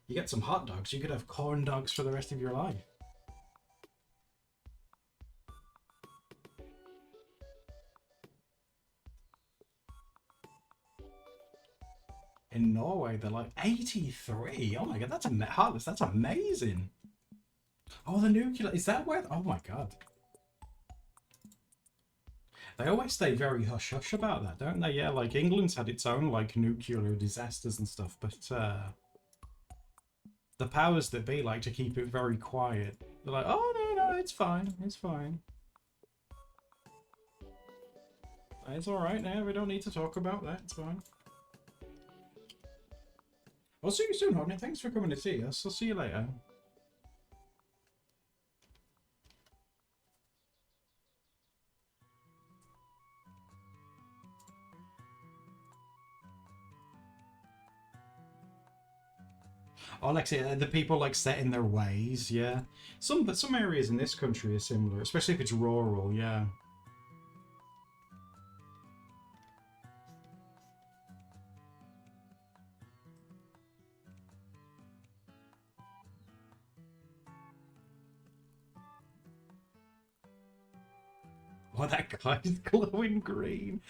You get some hot dogs, you could have corn dogs for the rest of your life. In Norway, they're like 83. Oh my god, that's heartless. That's amazing. Oh, the nuclear. Is that where? Oh my god. They always stay very hush hush about that, don't they? Yeah, like England's had its own like nuclear disasters and stuff, but the powers that be like to keep it very quiet. They're like, oh no, it's fine, it's fine. It's all right now. We don't need to talk about that. It's fine. I'll see you soon, Hornet. Thanks for coming to see us. I'll see you later. Or like say, the people like set in their ways, yeah. Some areas in this country are similar, especially if it's rural, yeah. Oh, that guy's glowing green.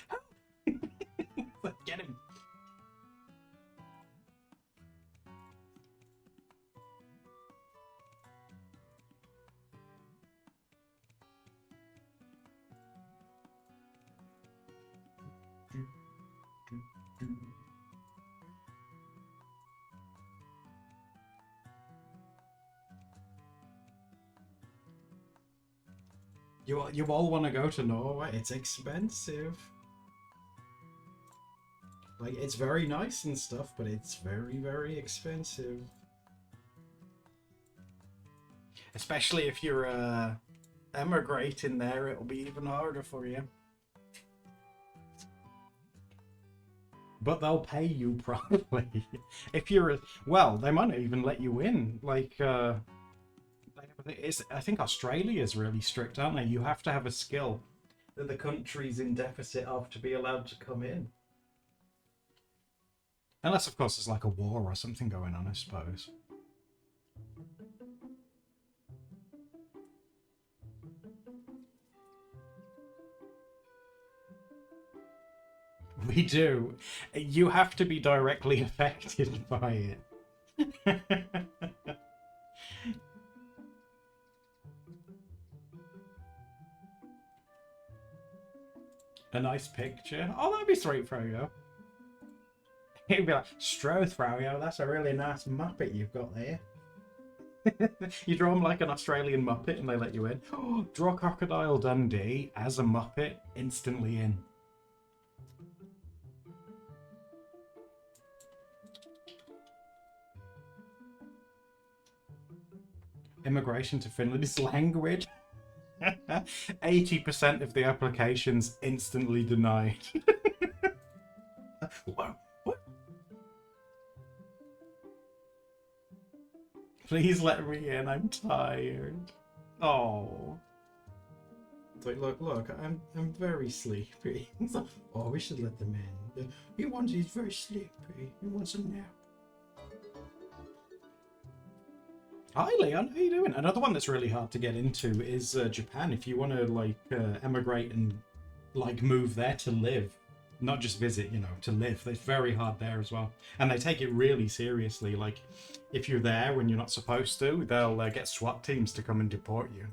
Get him. You all want to go to Norway? It's expensive. Like, it's very nice and stuff, but it's very, very expensive. Especially if you're emigrating there, it'll be even harder for you. But they'll pay you probably. If you're, well, they might not even let you in. Like, I think Australia's really strict, aren't they? You have to have a skill that the country's in deficit of to be allowed to come in. Unless, of course, there's like a war or something going on, I suppose. We do. You have to be directly affected by it. A nice picture. Oh, that'd be sweet, Froyo. He'd be like, Stroth, Froyo, that's a really nice Muppet you've got there. You draw him like an Australian Muppet and they let you in. Oh, draw Crocodile Dundee as a Muppet, instantly in. Immigration to Finland is language. 80% of the applications instantly denied. Whoa. What? Please let me in, I'm tired. Oh. It's like, look, I'm very sleepy. Oh, we should let them in. He's very sleepy. He wants a nap. Hi Leon, how you doing? Another one that's really hard to get into is Japan. If you want to like emigrate and like move there to live, not just visit, you know, to live, it's very hard there as well. And they take it really seriously. Like if you're there when you're not supposed to, they'll get SWAT teams to come and deport you.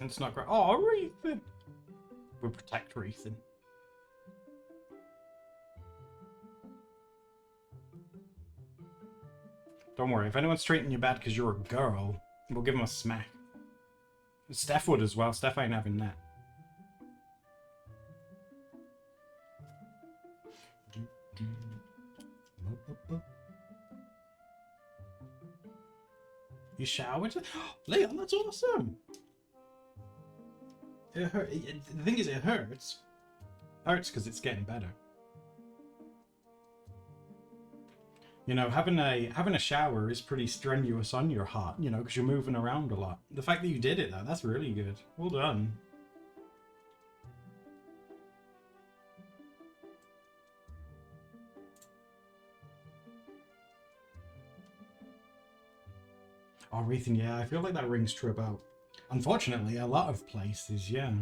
It's not great. Oh, Rethan! We'll protect Rethan. Don't worry, if anyone's treating you bad because you're a girl, we'll give them a smack. Steph would as well. Steph ain't having that. You showered? Leon, that's awesome! It hurt. The thing is, it hurts. Hurts because it's getting better. You know, having a shower is pretty strenuous on your heart, you know, because you're moving around a lot. The fact that you did it, though, that's really good. Well done. Oh, Rethan, yeah, I feel like that rings true about, unfortunately, a lot of places, yeah.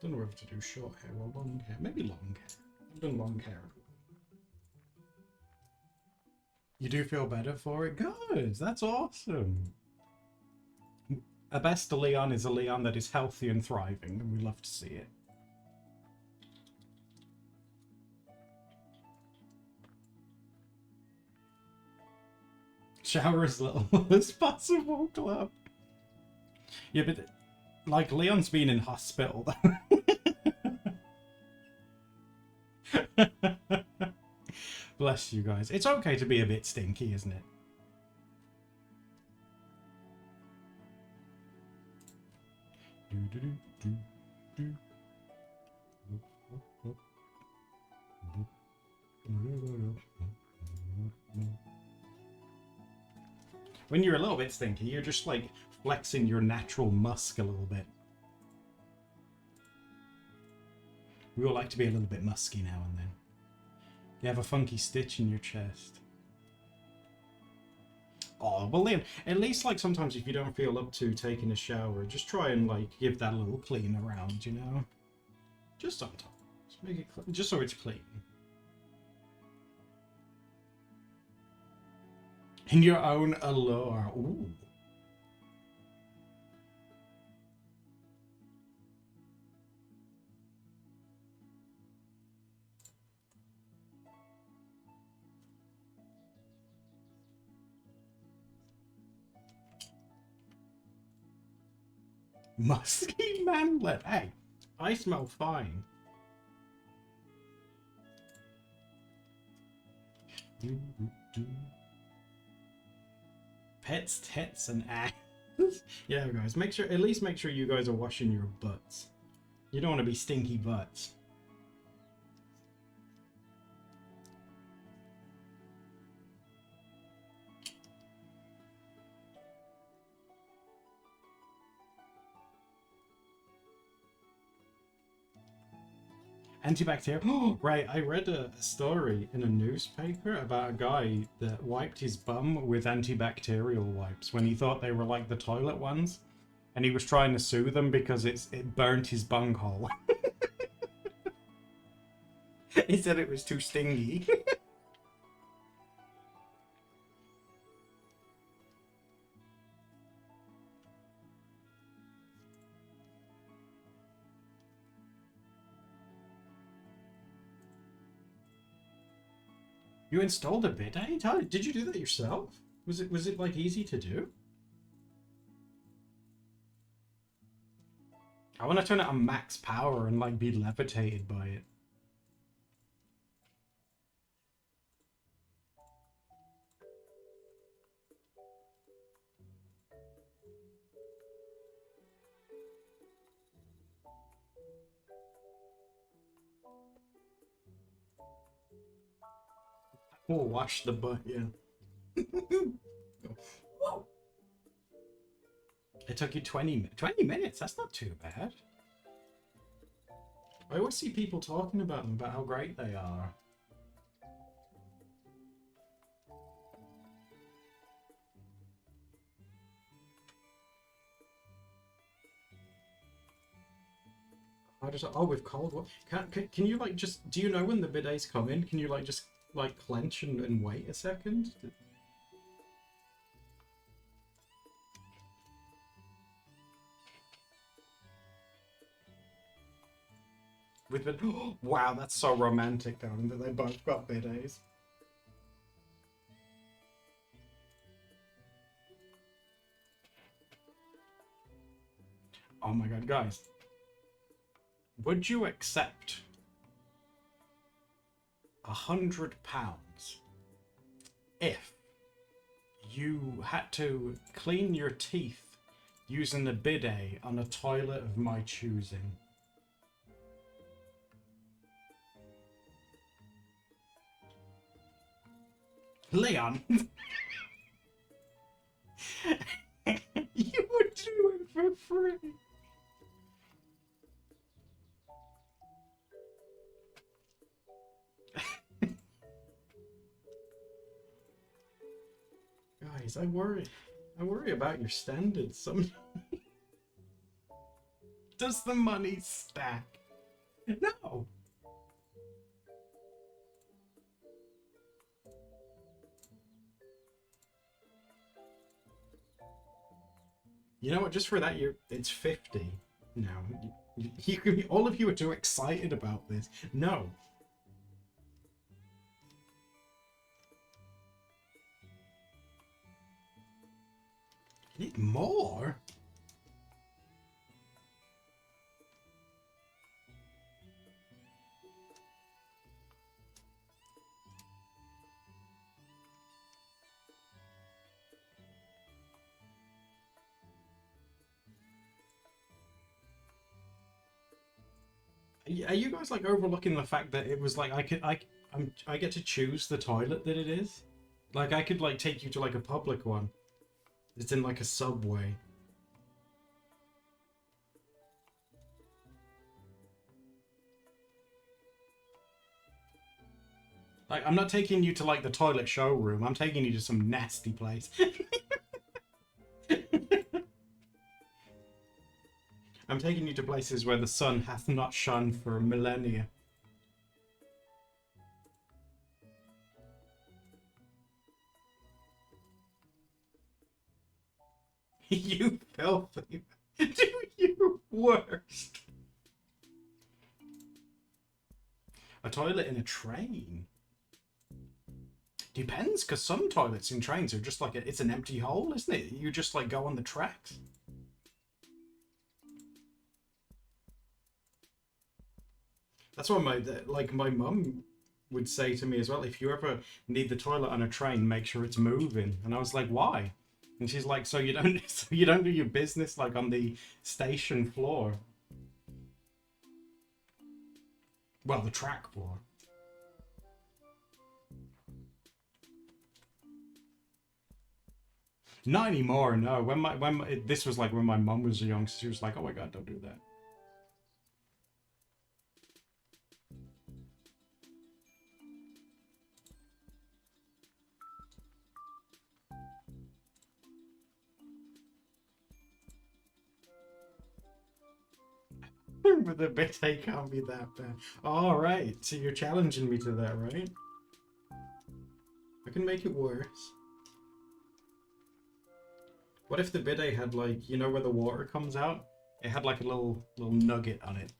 Don't know whether to do short hair or long hair. Maybe long hair. I've done long hair. You do feel better for it? Good, that's awesome. A best Leon is a Leon that is healthy and thriving, and we love to see it. Shower as little as possible, Club. Yeah, but Like, Leon's been in hospital. Bless you guys. It's okay to be a bit stinky, isn't it? When you're a little bit stinky, you're just like flexing your natural musk a little bit. We all like to be a little bit musky now and then. You have a funky stitch in your chest. Oh, well then, at least like sometimes if you don't feel up to taking a shower, just try and like give that a little clean around, you know? Just sometimes. Make it just so it's clean. In your own allure. Ooh. Musky manlet. Hey, I smell fine. Pets, tits, and ass. Yeah, guys, at least make sure you guys are washing your butts. You don't want to be stinky butts. Antibacterial. Right, I read a story in a newspaper about a guy that wiped his bum with antibacterial wipes when he thought they were like the toilet ones, and he was trying to sue them because it burnt his bunghole. He said it was too stingy. You installed a bidet? Did you do that yourself? Was it like easy to do? I want to turn it on max power and like be levitated by it. Oh, wash the butt, yeah. Whoa. It took you 20 minutes. That's not too bad. I always see people talking about them, about how great they are. Oh, with cold water. Can you like just, do you know when the bidets come in? Can you like just like clench and wait a second? With the, wow, that's so romantic, darling, that they both got bidets. Oh my god, guys. Would you accept £100 if you had to clean your teeth using a bidet on a toilet of my choosing? Leon! You would do it for free! Guys, I worry about your standards. Does the money stack? No. You know what? Just for that, it's 50 now. All of you are too excited about this. No. You need more? Are you guys like overlooking the fact that it was like I get to choose the toilet that it is? Like I could like take you to like a public one. It's in like a subway. Like I'm not taking you to like the toilet showroom. I'm taking you to some nasty place. I'm taking you to places where the sun hath not shone for millennia. You filthy. Do your worst. A toilet in a train? Depends, because some toilets in trains are just like, it's an empty hole, isn't it? You just like go on the tracks. That's what my mum would say to me as well. If you ever need the toilet on a train, make sure it's moving. And I was like, why? And she's like, so you don't so you don't do your business like on the station floor. Well, the track floor. Not anymore. No. This was like when my mum was young, so she was like, oh my god, don't do that. But the bidet can't be that bad. All right, so you're challenging me to that, right? I can make it worse. What if the bidet had like, you know where the water comes out? It had like a little nugget on it.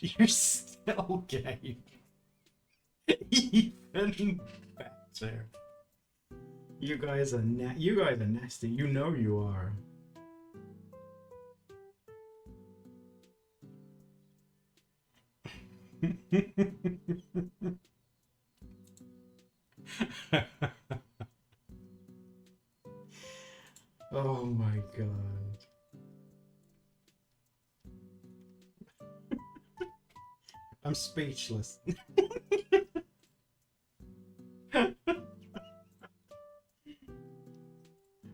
You're still gay. Even better. You guys are nasty. You know you are. Oh my god. I'm speechless.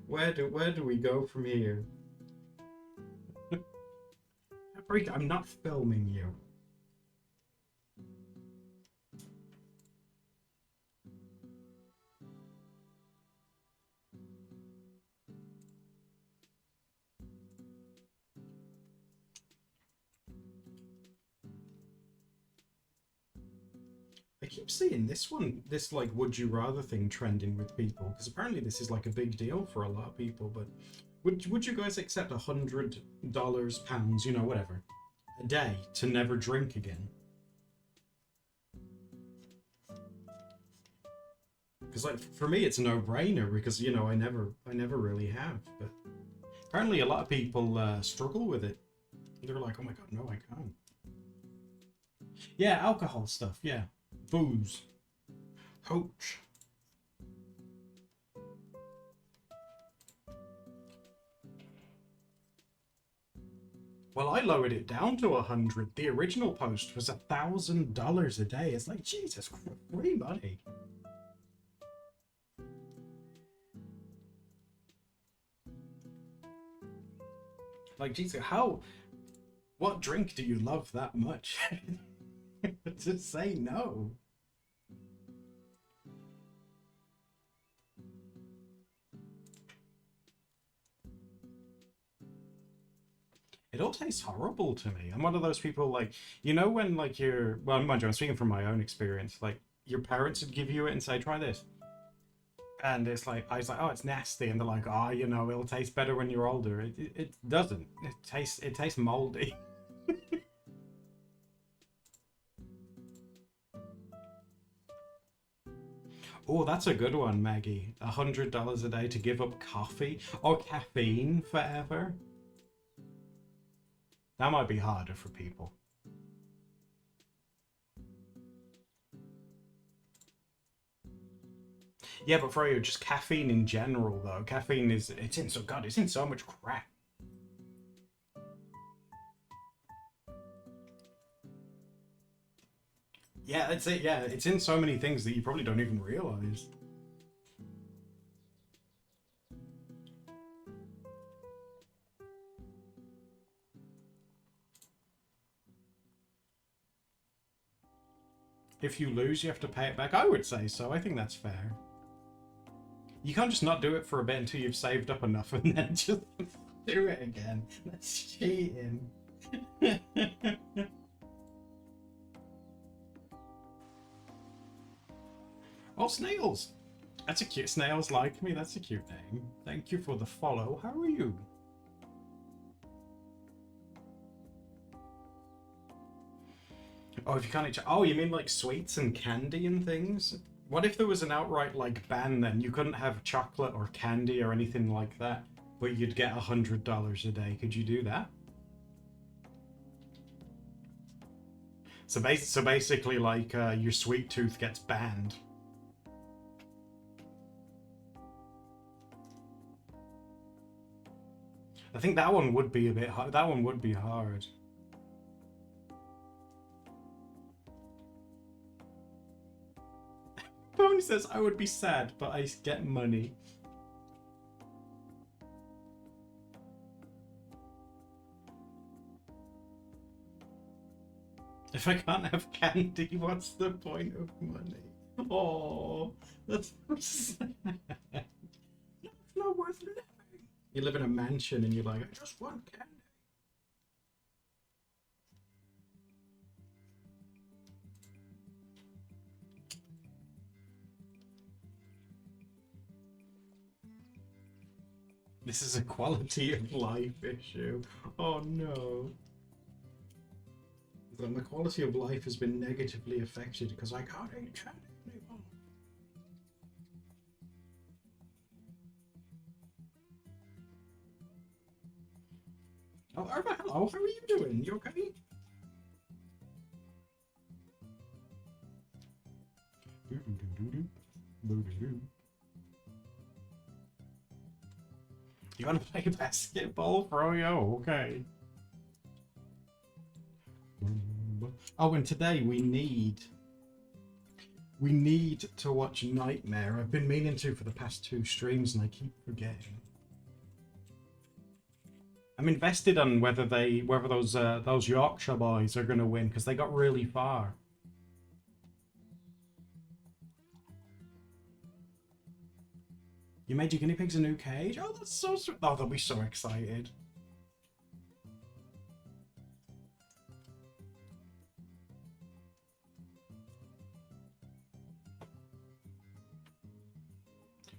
Where do we go from here? I'm not filming you. I keep seeing this like would you rather thing trending with people, because apparently this is like a big deal for a lot of people, but would you guys accept $100, pounds, you know, whatever, a day to never drink again? Because like for me it's a no-brainer, because you know I never really have, but apparently a lot of people struggle with it. They're like, oh my god, no, I can't. Yeah, alcohol stuff, yeah. Booze. Coach. Well, I lowered it down to 100. The original post was $1,000 a day. It's like, Jesus, free money. Like, Jesus, what drink do you love that much? To say no. It all tastes horrible to me. I'm one of those people, like, you know when like well, mind you, I'm speaking from my own experience, like your parents would give you it and say, try this. And it's like, I was like, oh, it's nasty. And they're like, oh, you know, it'll taste better when you're older. It doesn't. It tastes moldy. Oh, that's a good one, Maggie. $100 a day to give up coffee or caffeine forever. That might be harder for people. Yeah, but Froyo, just caffeine in general, though. Caffeine is, it's in so, God, it's in so much crap. Yeah, that's it, yeah. It's in so many things that you probably don't even realize. If you lose, you have to pay it back. I would say so. I think that's fair. You can't just not do it for a bit until you've saved up enough and then just do it again. That's cheating. Oh, Snails! That's a cute... Snails like me. That's a cute name. Thank you for the follow. How are you? Oh, if you can't eat... Oh, you mean like sweets and candy and things? What if there was an outright, like, ban then? You couldn't have chocolate or candy or anything like that, but you'd get $100 a day. Could you do that? So, basically, like, your sweet tooth gets banned. I think that one would be a bit hard. That one would be hard. Pony says, I would be sad, but I get money. If I can't have candy, what's the point of money? Oh, that's so sad. It's not worth living. You live in a mansion and you're like, I just want candy. This is a quality of life issue. Oh no. My quality of life has been negatively affected because I can't eat candy anymore. Oh, Irma, hello. How are you doing? You okay? You want to play basketball, Froyo? Okay. Oh, and today we need to watch Nightmare. I've been meaning to for the past 2 streams and I keep forgetting. I'm invested on whether those Yorkshire boys are going to win because they got really far. You made your guinea pigs a new cage? Oh, that's so sweet. Oh, they'll be so excited.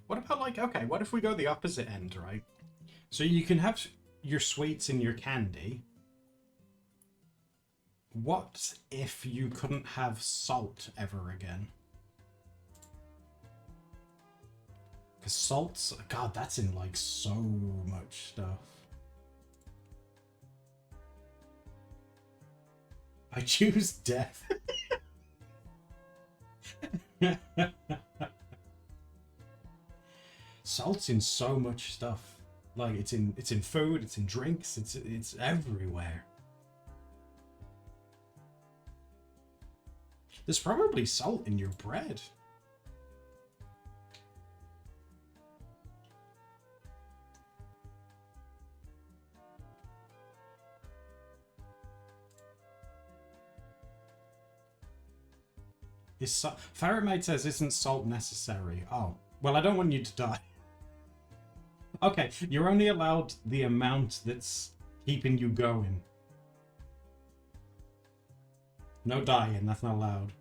What about, like, okay, what if we go the opposite end, right? So you can have your sweets and your candy. What if you couldn't have salt ever again? Because salt's... God, that's in, like, so much stuff. I choose death. Salt's in so much stuff. Like it's in food, it's in drinks, it's everywhere. There's probably salt in your bread. Faramade says, isn't salt necessary? Oh, well, I don't want you to die. Okay, you're only allowed the amount that's keeping you going. No dying, that's not allowed.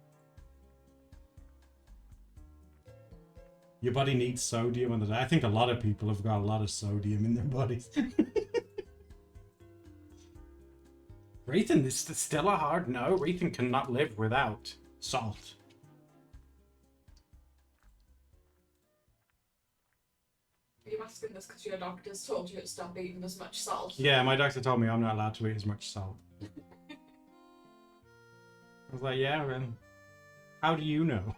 Your body needs sodium on the day. I think a lot of people have got a lot of sodium in their bodies. Rethan, this is still a hard no. Rethan cannot live without salt. Are you asking this because your doctor's told you to stop eating as much salt? Yeah, my doctor told me I'm not allowed to eat as much salt. I was like, yeah, then how do you know?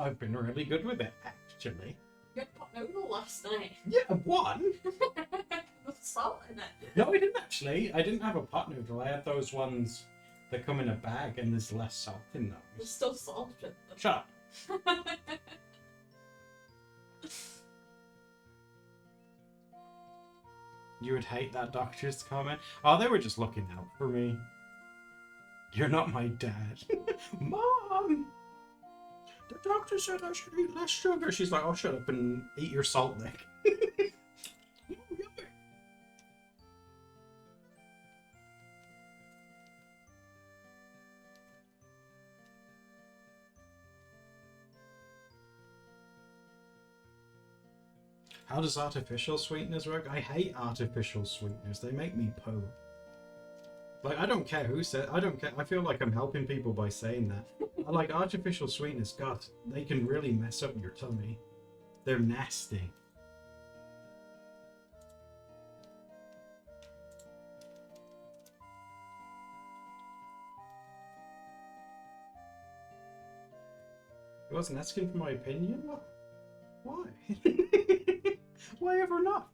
I've been really good with it, actually. You had pot noodle last night. Yeah, one. There's salt in it. No, I didn't actually. I didn't have a pot noodle. I had those ones that come in a bag and there's less salt in There's those. still salt in them. Shut up. You would hate that doctor's comment. Oh, they were just looking out for me. You're not my dad. Mom! The doctor said I should eat less sugar. She's like, oh, shut up and eat your salt, Nick. How does artificial sweeteners work? I hate artificial sweeteners. They make me poo. Like, I don't care who said. I don't care. I feel like I'm helping people by saying that. I like artificial sweeteners. God, they can really mess up your tummy. They're nasty. I wasn't asking for my opinion. What? Why? Why ever not?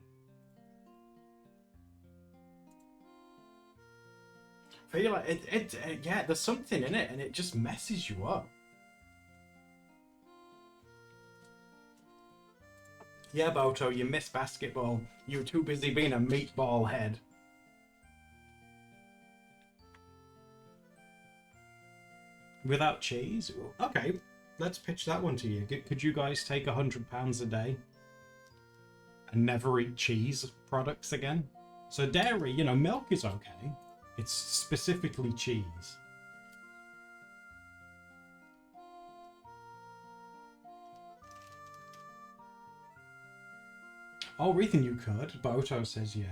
I feel like yeah, there's something in it and it just messes you up. Yeah, Boto, you missed basketball. You were too busy being a meatball head. Without cheese? Okay, let's pitch that one to you. Could you guys take £100 a day and never eat cheese products again? So dairy, you know, milk is okay. It's specifically cheese. Oh, Ethan, you could. Boto says yeah.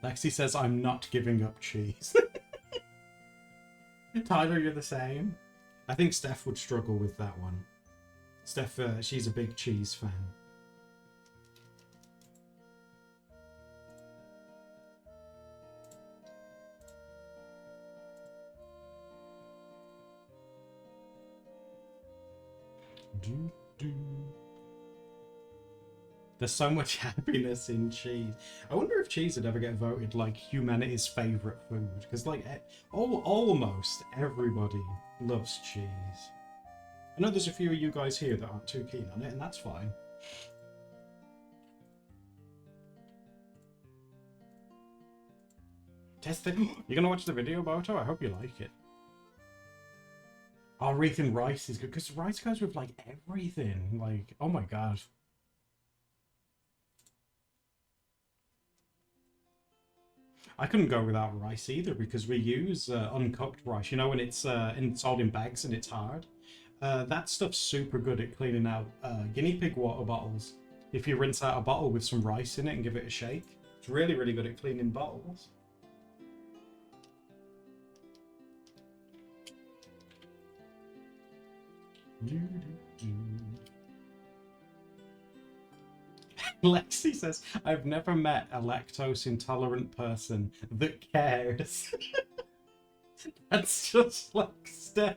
Lexi says, I'm not giving up cheese. Tyler, you're the same. I think Steph would struggle with that one. Steph, she's a big cheese fan. There's so much happiness in cheese. I wonder if cheese would ever get voted like humanity's favourite food. Because like almost everybody loves cheese. I know there's a few of you guys here that aren't too keen on it, and that's fine. Test it. You're gonna watch the video, Boto? I hope you like it. Oh, Reethan rice is good because rice goes with like everything. Like, oh my god. I couldn't go without rice either because we use uncooked rice. You know, when it's sold in bags and it's hard. That stuff's super good at cleaning out guinea pig water bottles. If you rinse out a bottle with some rice in it and give it a shake, it's really, really good at cleaning bottles. Lexi says, I've never met a lactose intolerant person that cares. That's just like Steph.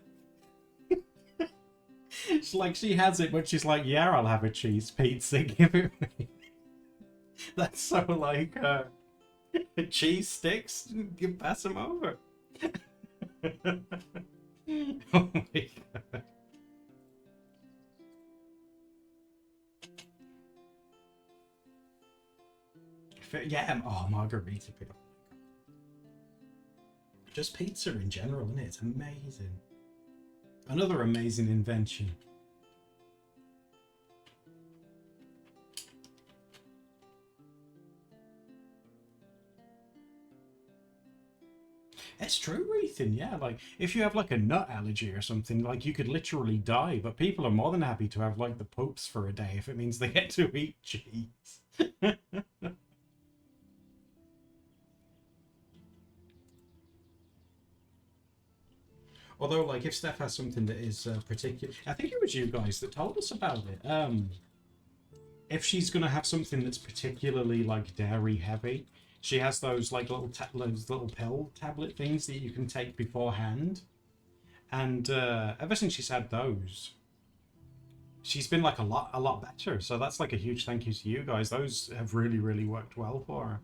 It's like she has it, but she's like, yeah, I'll have a cheese pizza, give it me. That's so like, cheese sticks, you pass them over. Oh my god. Yeah, oh, margarita pizza. Just pizza in general, isn't it? It's amazing. Another amazing invention. It's true, Ethan, yeah. Like, if you have, like, a nut allergy or something, like, you could literally die, but people are more than happy to have, like, the poops for a day if it means they get to eat cheese. Although, like, if Steph has something that is particular... I think it was you guys that told us about it. If she's going to have something that's particularly, like, dairy-heavy, she has those, like, those little pill tablet things that you can take beforehand. And ever since she's had those, she's been like a lot better. So that's like a huge thank you to you guys. Those have really worked well for her.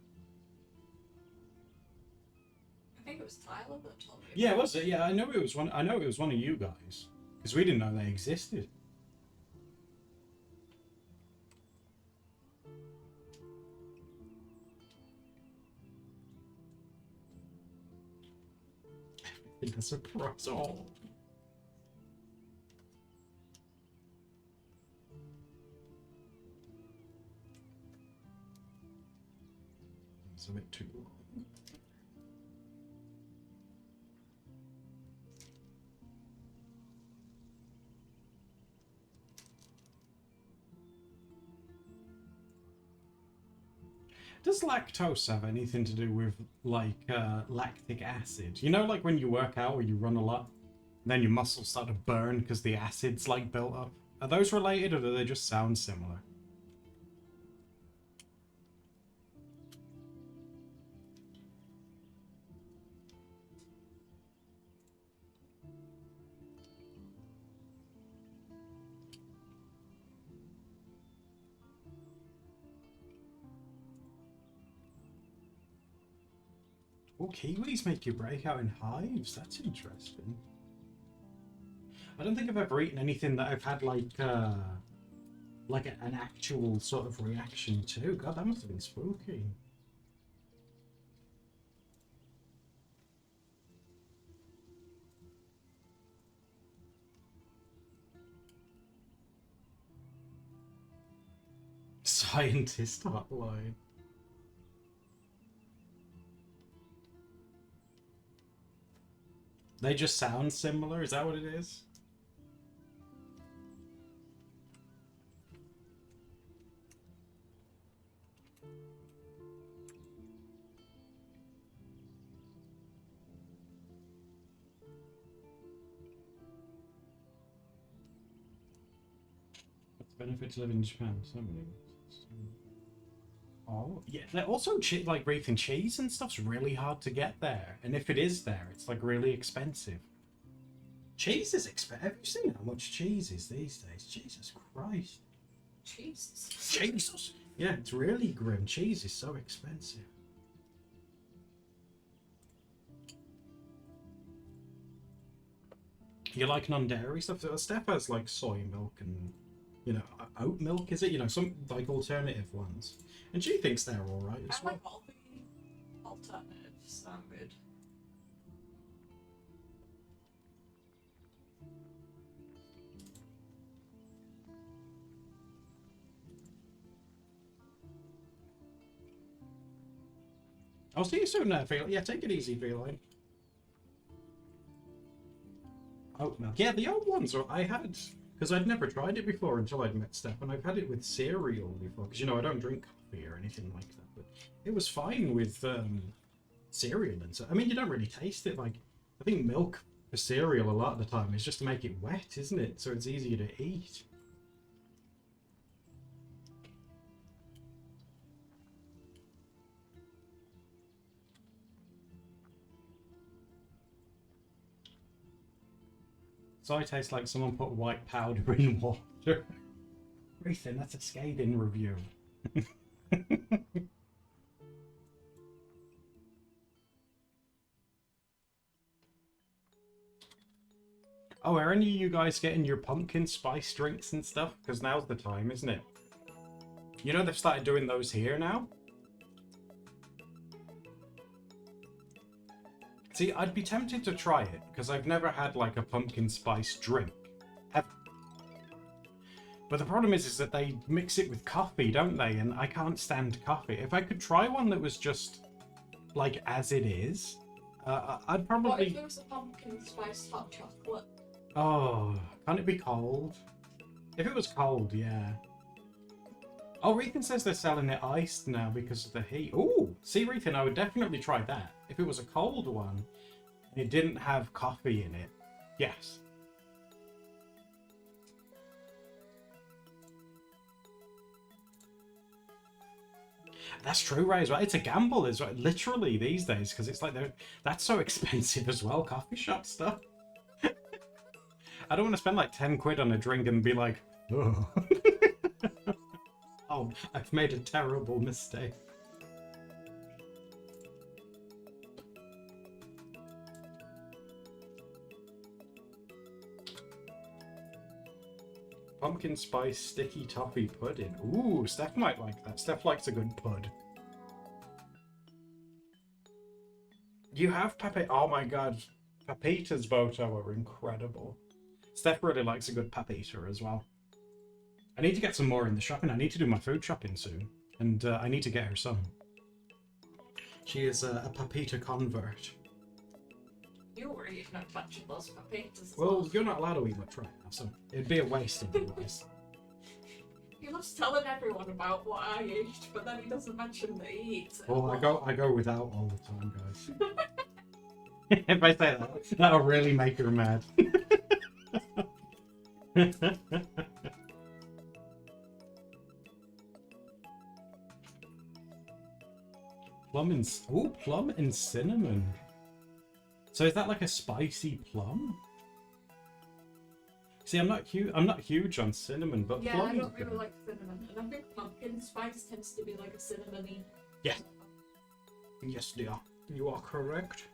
I think it was Tyler that told me. Yeah, was it? Yeah, I know it was one. I know it was one of you guys because we didn't know they existed. It's a surprise. Oh. It's a bit too long. Does lactose have anything to do with, like, lactic acid? You know, like when you work out or you run a lot, then your muscles start to burn because the acid's, like, built up? Are those related, or do they just sound similar? Oh, kiwis make you break out in hives. That's interesting. I don't think I've ever eaten anything that I've had like an actual sort of reaction to. God, that must have been spooky. Scientist hotline. They just sound similar? Is that what it is? What's the benefit to living in Japan? Oh, yeah. They're also, like, Reef cheese and stuff's really hard to get there. And if it is there, it's, like, really expensive. Cheese is expensive. Have you seen how much cheese is these days? Jesus Christ. Jesus. Jesus. Yeah, it's really grim. Cheese is so expensive. You like non-dairy stuff? Steph has, like, soy milk and, you know, oat milk, is it? You know, some, like, alternative ones. And she thinks they're alright as I well. like all the alternatives, sound good. I'll see you soon, Feline. Yeah, take it easy, Feline. Oat milk. Yeah, the old ones I had, because I'd never tried it before until I'd met Steph, and I've had it with cereal before, because, you know, I don't drink coffee or anything like that, but it was fine with cereal and so. I mean, you don't really taste it. Like, I think milk for cereal a lot of the time is just to make it wet, isn't it? So it's easier to eat. So I taste like someone put white powder in water. Ethan, that's a scathing review. Oh, are any of you guys getting your pumpkin spice drinks and stuff? Because now's the time, isn't it? You know they've started doing those here now? See, I'd be tempted to try it, because I've never had, like, a pumpkin spice drink. Ever. But the problem is that they mix it with coffee, don't they? And I can't stand coffee. If I could try one that was just, like, as it is, I'd probably... What if there was a pumpkin spice hot chocolate? Oh, can't it be cold? If it was cold, yeah. Oh, Rethan says they're selling it iced now because of the heat. Ooh, see, Rethan, I would definitely try that. If it was a cold one, and it didn't have coffee in it, yes. That's true, Ray, as well. It's a gamble, as well, literally, these days, because it's like, that's so expensive as well, coffee shop stuff. I don't want to spend like 10 quid on a drink and be like, Oh. Oh, I've made a terrible mistake. Pumpkin spice sticky toffee pudding. Ooh, Steph might like that. Steph likes a good pud. You have papita. Oh my god. Papitas Boto are incredible. Steph really likes a good papita as well. I need to get some more in the shopping. I need to do my food shopping soon. And I need to get her some. She is a papita convert. You were eating a bunch of those papitas. Well, you're not allowed to eat much right now, so it'd be a waste otherwise. He loves telling everyone about what I eat, but then he doesn't mention that he eats it. Well, I go without all the time, guys. If I say that, that'll really make her mad. Plum and cinnamon. So is that like a spicy plum? See, I'm not huge on cinnamon, but yeah, plum I is don't really good. like cinnamon, and I think pumpkin spice tends to be like a cinnamony. Yeah. Yes, dear. You are correct.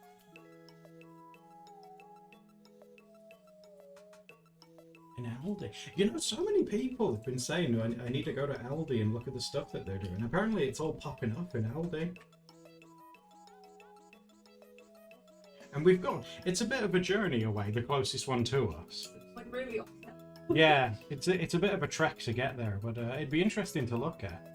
In Aldi. You know, so many people have been saying I need to go to Aldi and look at the stuff that they're doing. Apparently it's all popping up in Aldi. And we've got, it's a bit of a journey away, the closest one to us. It's like really often. Yeah, it's a bit of a trek to get there, but it'd be interesting to look at.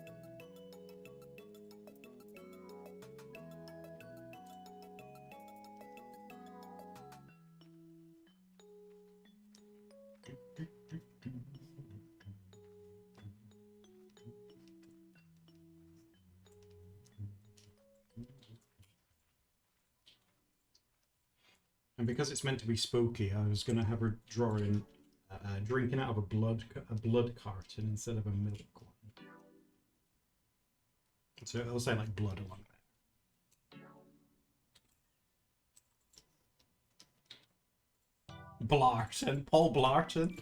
And because it's meant to be spooky, I was going to have her drawing, drinking out of a blood carton instead of a milk one. So I'll say like blood along there. Blarton, Paul Blarton.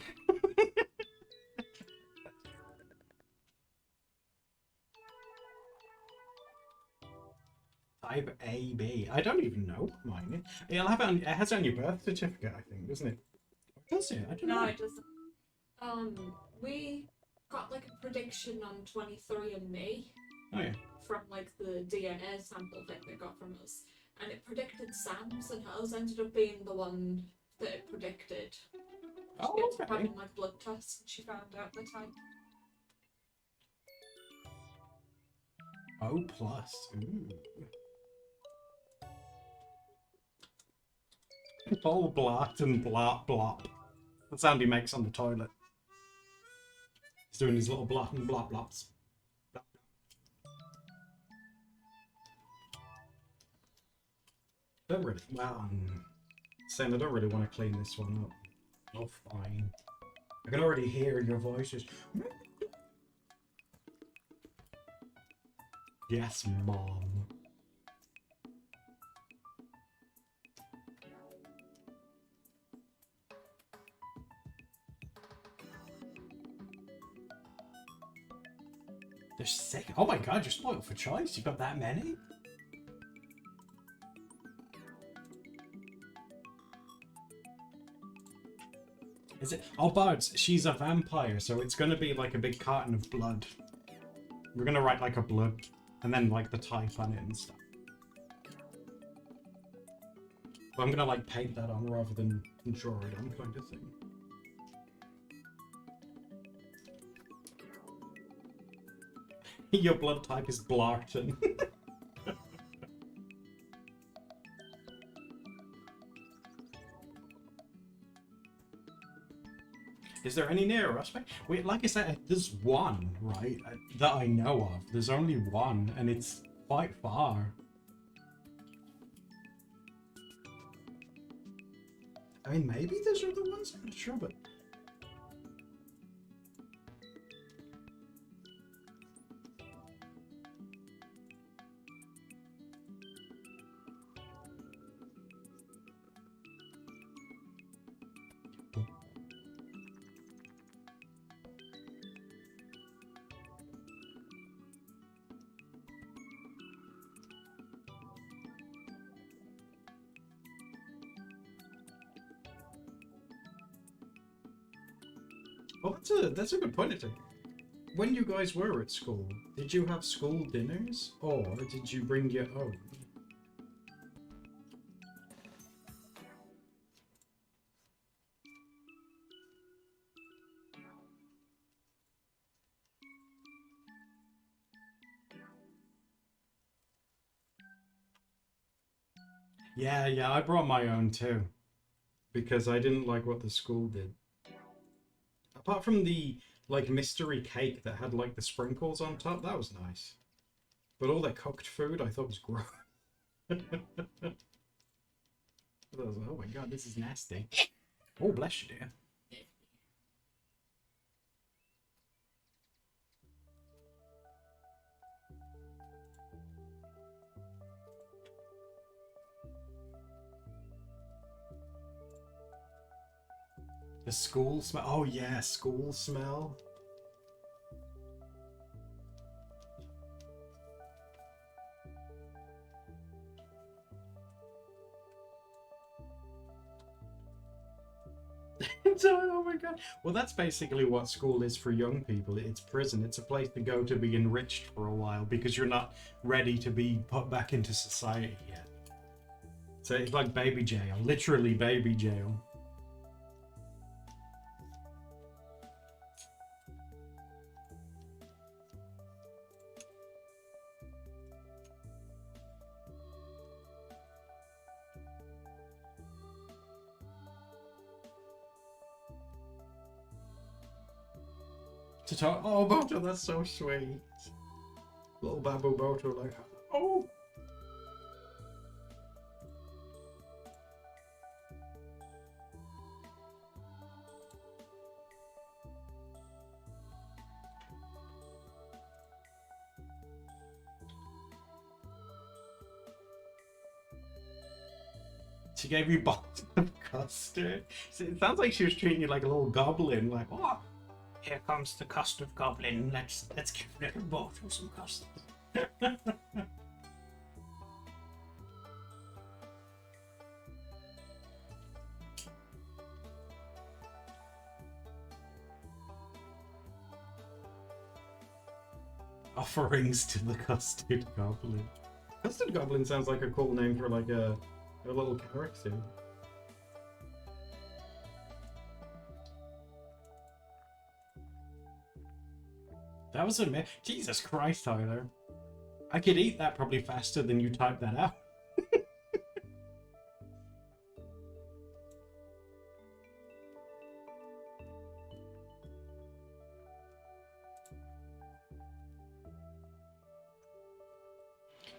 Type AB. I don't even know mine. It'll have it on, it has it on your birth certificate, I think, doesn't it? Or does it? I don't No, know. it doesn't. We got like a prediction on 23andMe Oh yeah. from like the DNA sample thing they got from us, and it predicted Sam's, and hers ended up being the one that it predicted. Oh, She ended up okay. having like blood tests, and she found out the type. O plus. Ooh. Paul Blarton blop blop. The sound he makes on the toilet. He's doing his little blop and blop blops. Don't really. Well, saying I don't really want to clean this one up. Oh, fine. I can already hear your voices. Yes, Mom. They're sick. Oh my god, you're spoiled for choice. You've got that many? Is it? Oh, Buds, she's a vampire, so it's gonna be like a big carton of blood. We're gonna write like a blood, and then like the type on it and stuff. But I'm gonna like paint that on rather than draw it on, kind of thing. Your blood type is Blarton. Is there any nearer us? Wait, like I said, there's one, right, that I know of. There's only one, and it's quite far. I mean, maybe there's other ones, I'm not sure, but... Well, that's a good point, actually. When you guys were at school, did you have school dinners, or did you bring your own? Yeah, I brought my own too, because I didn't like what the school did. Apart from the like mystery cake that had like the sprinkles on top, that was nice. But all their cooked food I thought was gross. I was like, oh my god, this is nasty. Oh, bless you, dear. The school smell. Oh yeah, school smell. Oh my god. Well, that's basically what school is for young people. It's prison. It's a place to go to be enriched for a while because you're not ready to be put back into society yet. So it's like baby jail, literally baby jail. To talk. Oh, Boto, that's so sweet. Little Babu Boto, like, oh. She gave you bottles of custard. So it sounds like she was treating you like a little goblin. Like, oh, here comes the custard goblin. Let's give little Boto some custard. Offerings to the custard goblin. Custard goblin sounds like a cool name for like a little character. That was a myth. Jesus Christ, Tyler. I could eat that probably faster than you type that out.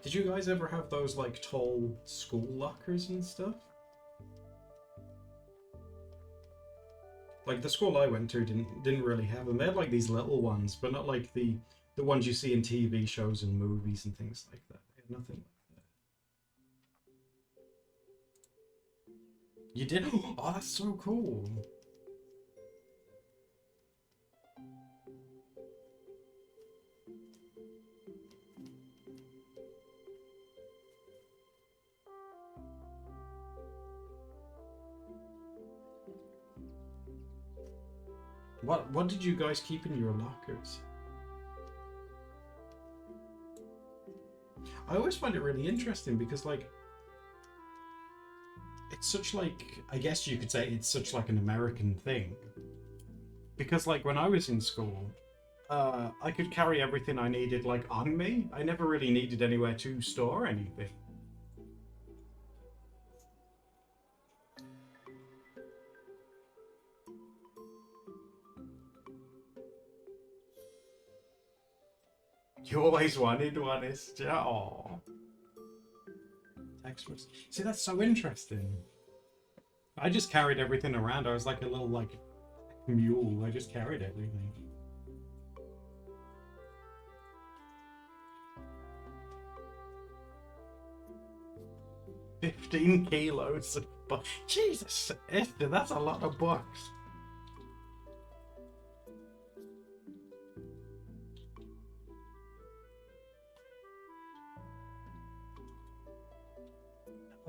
Did you guys ever have those like tall school lockers and stuff? Like the school I went to didn't really have them. They had like these little ones, but not like the ones you see in TV shows and movies and things like that. They had nothing like that. You did? Oh, that's so cool. What did you guys keep in your lockers? I always find it really interesting because like it's such like, I guess you could say it's such like an American thing. Because like when I was in school, I could carry everything I needed like on me. I never really needed anywhere to store anything. You always wanted one, is oh. Text was. See, that's so interesting. I just carried everything around. I was like a little like mule. I just carried everything. 15 kilos of books. Jesus, Esther, that's a lot of books.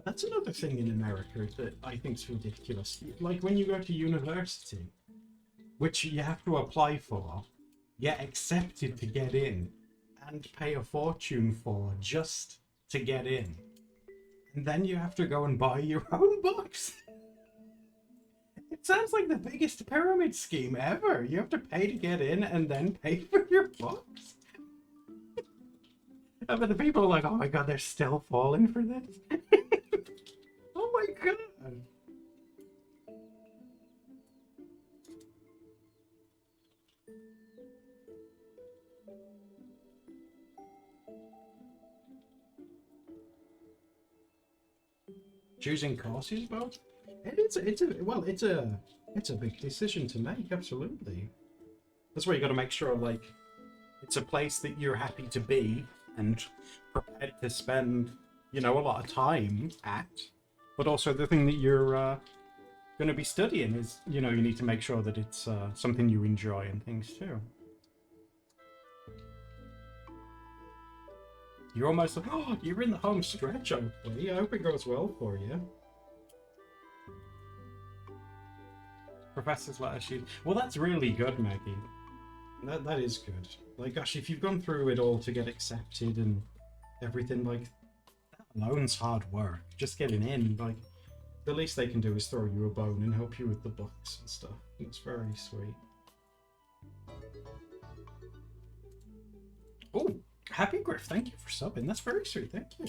That's another thing in America that I think is ridiculous. Like when you go to university, which you have to apply for, get accepted to get in, and pay a fortune for just to get in. And then you have to go and buy your own books. It sounds like the biggest pyramid scheme ever. You have to pay to get in and then pay for your books. But the people are like, oh my god, they're still falling for this. Oh my god. Choosing courses, both. It's a big decision to make. Absolutely. That's why you got to make sure, like, it's a place that you're happy to be and prepared to spend, you know, a lot of time at. But also the thing that you're going to be studying is, you know, you need to make sure that it's something you enjoy and things too. You're almost like, oh, you're in the home stretch, hopefully. I hope it goes well for you. Professor's letter sheet. Well, that's really good, Maggie. That is good. Like, gosh, if you've gone through it all to get accepted and everything, like, that alone's hard work. Just getting in, like, the least they can do is throw you a bone and help you with the books and stuff. It's very sweet. Oh, Happy Griff, thank you for subbing. That's very sweet, thank you.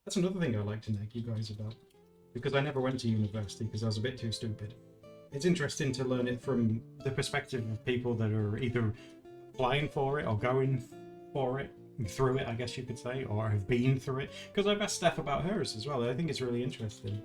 That's another thing I like to nag you guys about. Because I never went to university because I was a bit too stupid. It's interesting to learn it from the perspective of people that are either applying for it or going for it, through it, I guess you could say, or have been through it. Because I've asked Steph about hers as well. I think it's really interesting.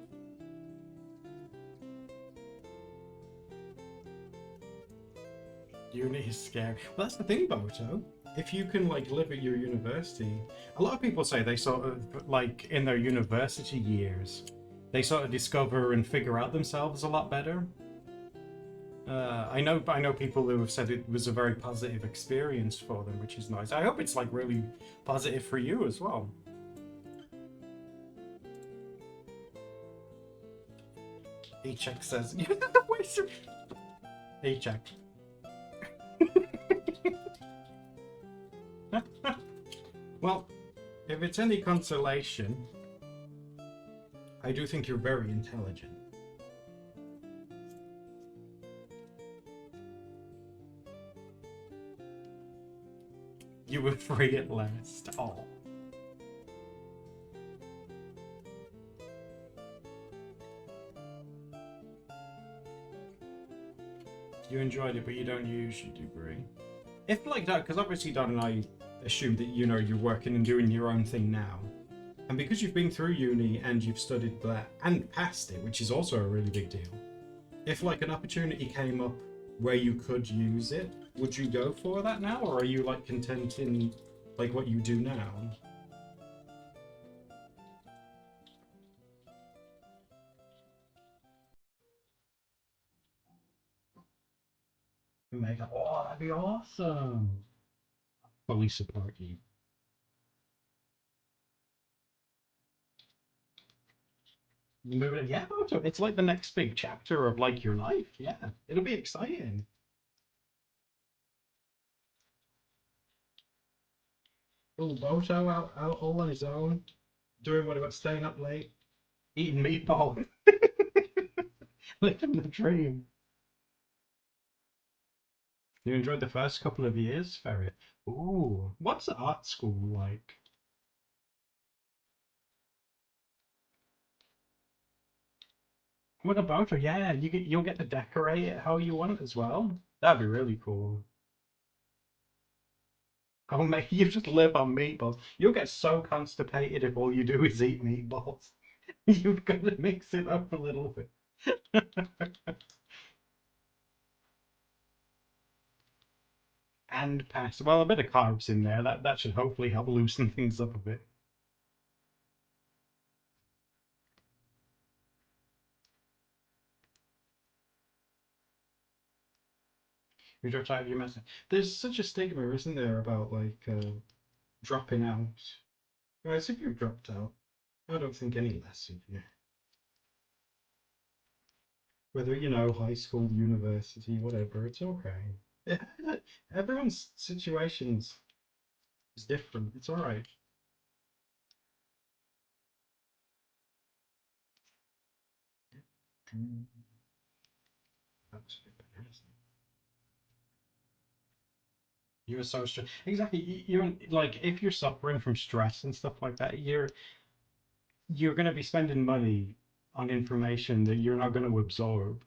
Uni is scary. Well, that's the thing, Boto. If you can, like, live at your university, a lot of people say they sort of, like, in their university years, they sort of discover and figure out themselves a lot better. I know people who have said it was a very positive experience for them, which is nice. I hope it's, like, really positive for you as well. E-check says, E-check. Well, if it's any consolation, I do think you're very intelligent. You were free at last. Oh. You enjoyed it, but you don't use your degree. If like that, because obviously Don and I assume that, you know, you're working and doing your own thing now. And because you've been through uni and you've studied that and passed it, which is also a really big deal, if like an opportunity came up where you could use it, would you go for that now, or are you like content in like what you do now? Mega, oh, that'd be awesome. Fully support you. Yeah, it's like the next big chapter of like your life. Yeah, it'll be exciting. Oh, Boto out all on his own, doing what about staying up late, eating meatball, living the dream. You enjoyed the first couple of years, Ferret? Ooh, what's the art school like? What about her? Yeah, you'll get to decorate it how you want as well. That'd be really cool. Oh mate, you just live on meatballs. You'll get so constipated if all you do is eat meatballs. You've got to mix it up a little bit. And pasta. Well, a bit of carbs in there. That should hopefully help loosen things up a bit. You dropped out of your message. There's such a stigma, isn't there, about like dropping out Guys, if you've dropped out, I don't think any less of you. Whether, high school, university, whatever, it's okay. Everyone's situations is different. It's alright. That's a bit better, isn't it? You're so stressed. Exactly. You're like, if you're suffering from stress and stuff like that, you're going to be spending money on information that you're not going to absorb.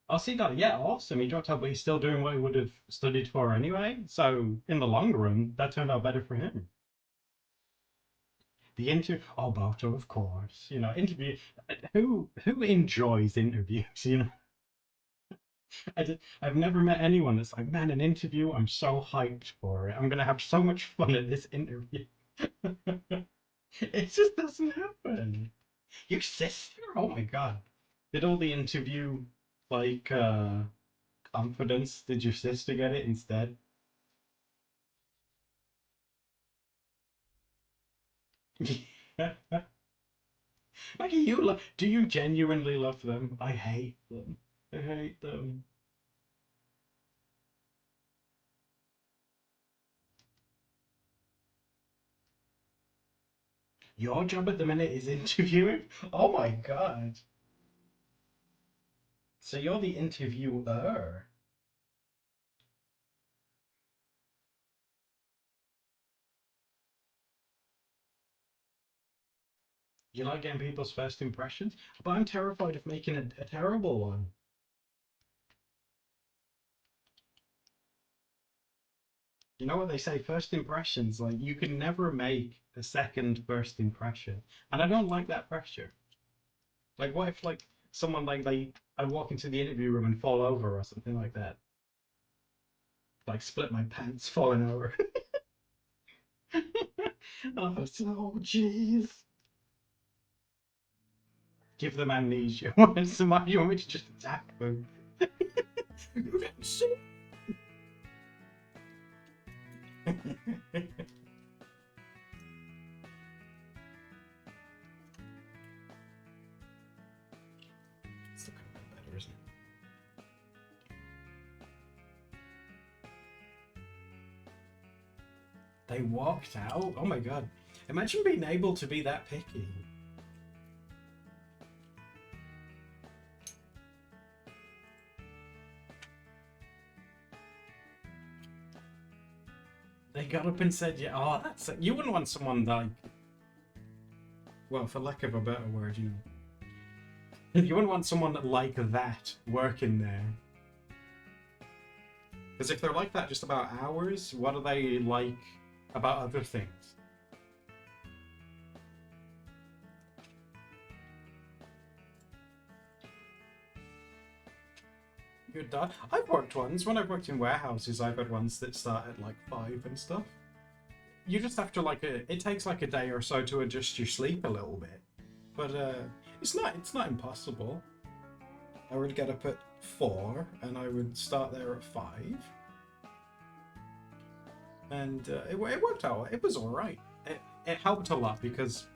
Oh, see that? Yeah, awesome. He dropped out, but he's still doing what he would have studied for anyway. So in the long run, that turned out better for him. The interview, oh, Boto, of course. Interview. Who enjoys interviews? I've never met anyone that's like, man, an interview. I'm so hyped for it. I'm gonna have so much fun at this interview. It just doesn't happen. Your sister? Oh my God. Did all the interview like confidence? Did your sister get it instead? Like do you genuinely love them? I hate them. I hate them. Your job at the minute is interviewing? Oh my God. So you're the interviewer. You like getting people's first impressions? But I'm terrified of making a terrible one. You know what they say, first impressions, like you can never make a second first impression. And I don't like that pressure. Like what if like someone like I walk into the interview room and fall over or something like that? Like split my pants falling over. Oh, so jeez. Give them amnesia. You want me to just attack them? You didn't see. It's looking a bit better, isn't it? They walked out? Oh my God. Imagine being able to be that picky. They got up and said, yeah, oh, that's it. You wouldn't want someone like, well, for lack of a better word, you wouldn't want someone like that working there. Because if they're like that just about hours, what are they like about other things? Good dad. I've worked ones. When I've worked in warehouses, I've had ones that start at like 5 and stuff. You just have to it takes like a day or so to adjust your sleep a little bit. But it's not impossible. I would get up at 4 and I would start there at 5. And it worked out. It was alright. It helped a lot because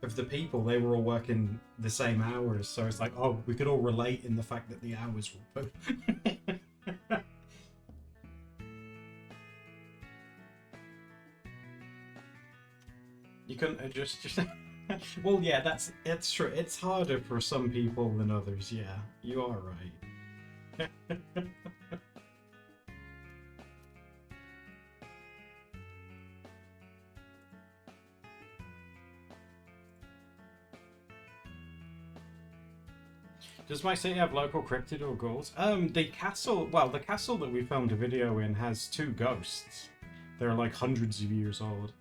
of the people. They were all working the same hours, so it's like, oh, we could all relate in the fact that the hours were both. You couldn't adjust yourself. Well, yeah, it's true. It's harder for some people than others. Yeah, you are right. Does my city have local cryptid or ghouls? The castle that we filmed a video in has 2 ghosts. They're like hundreds of years old.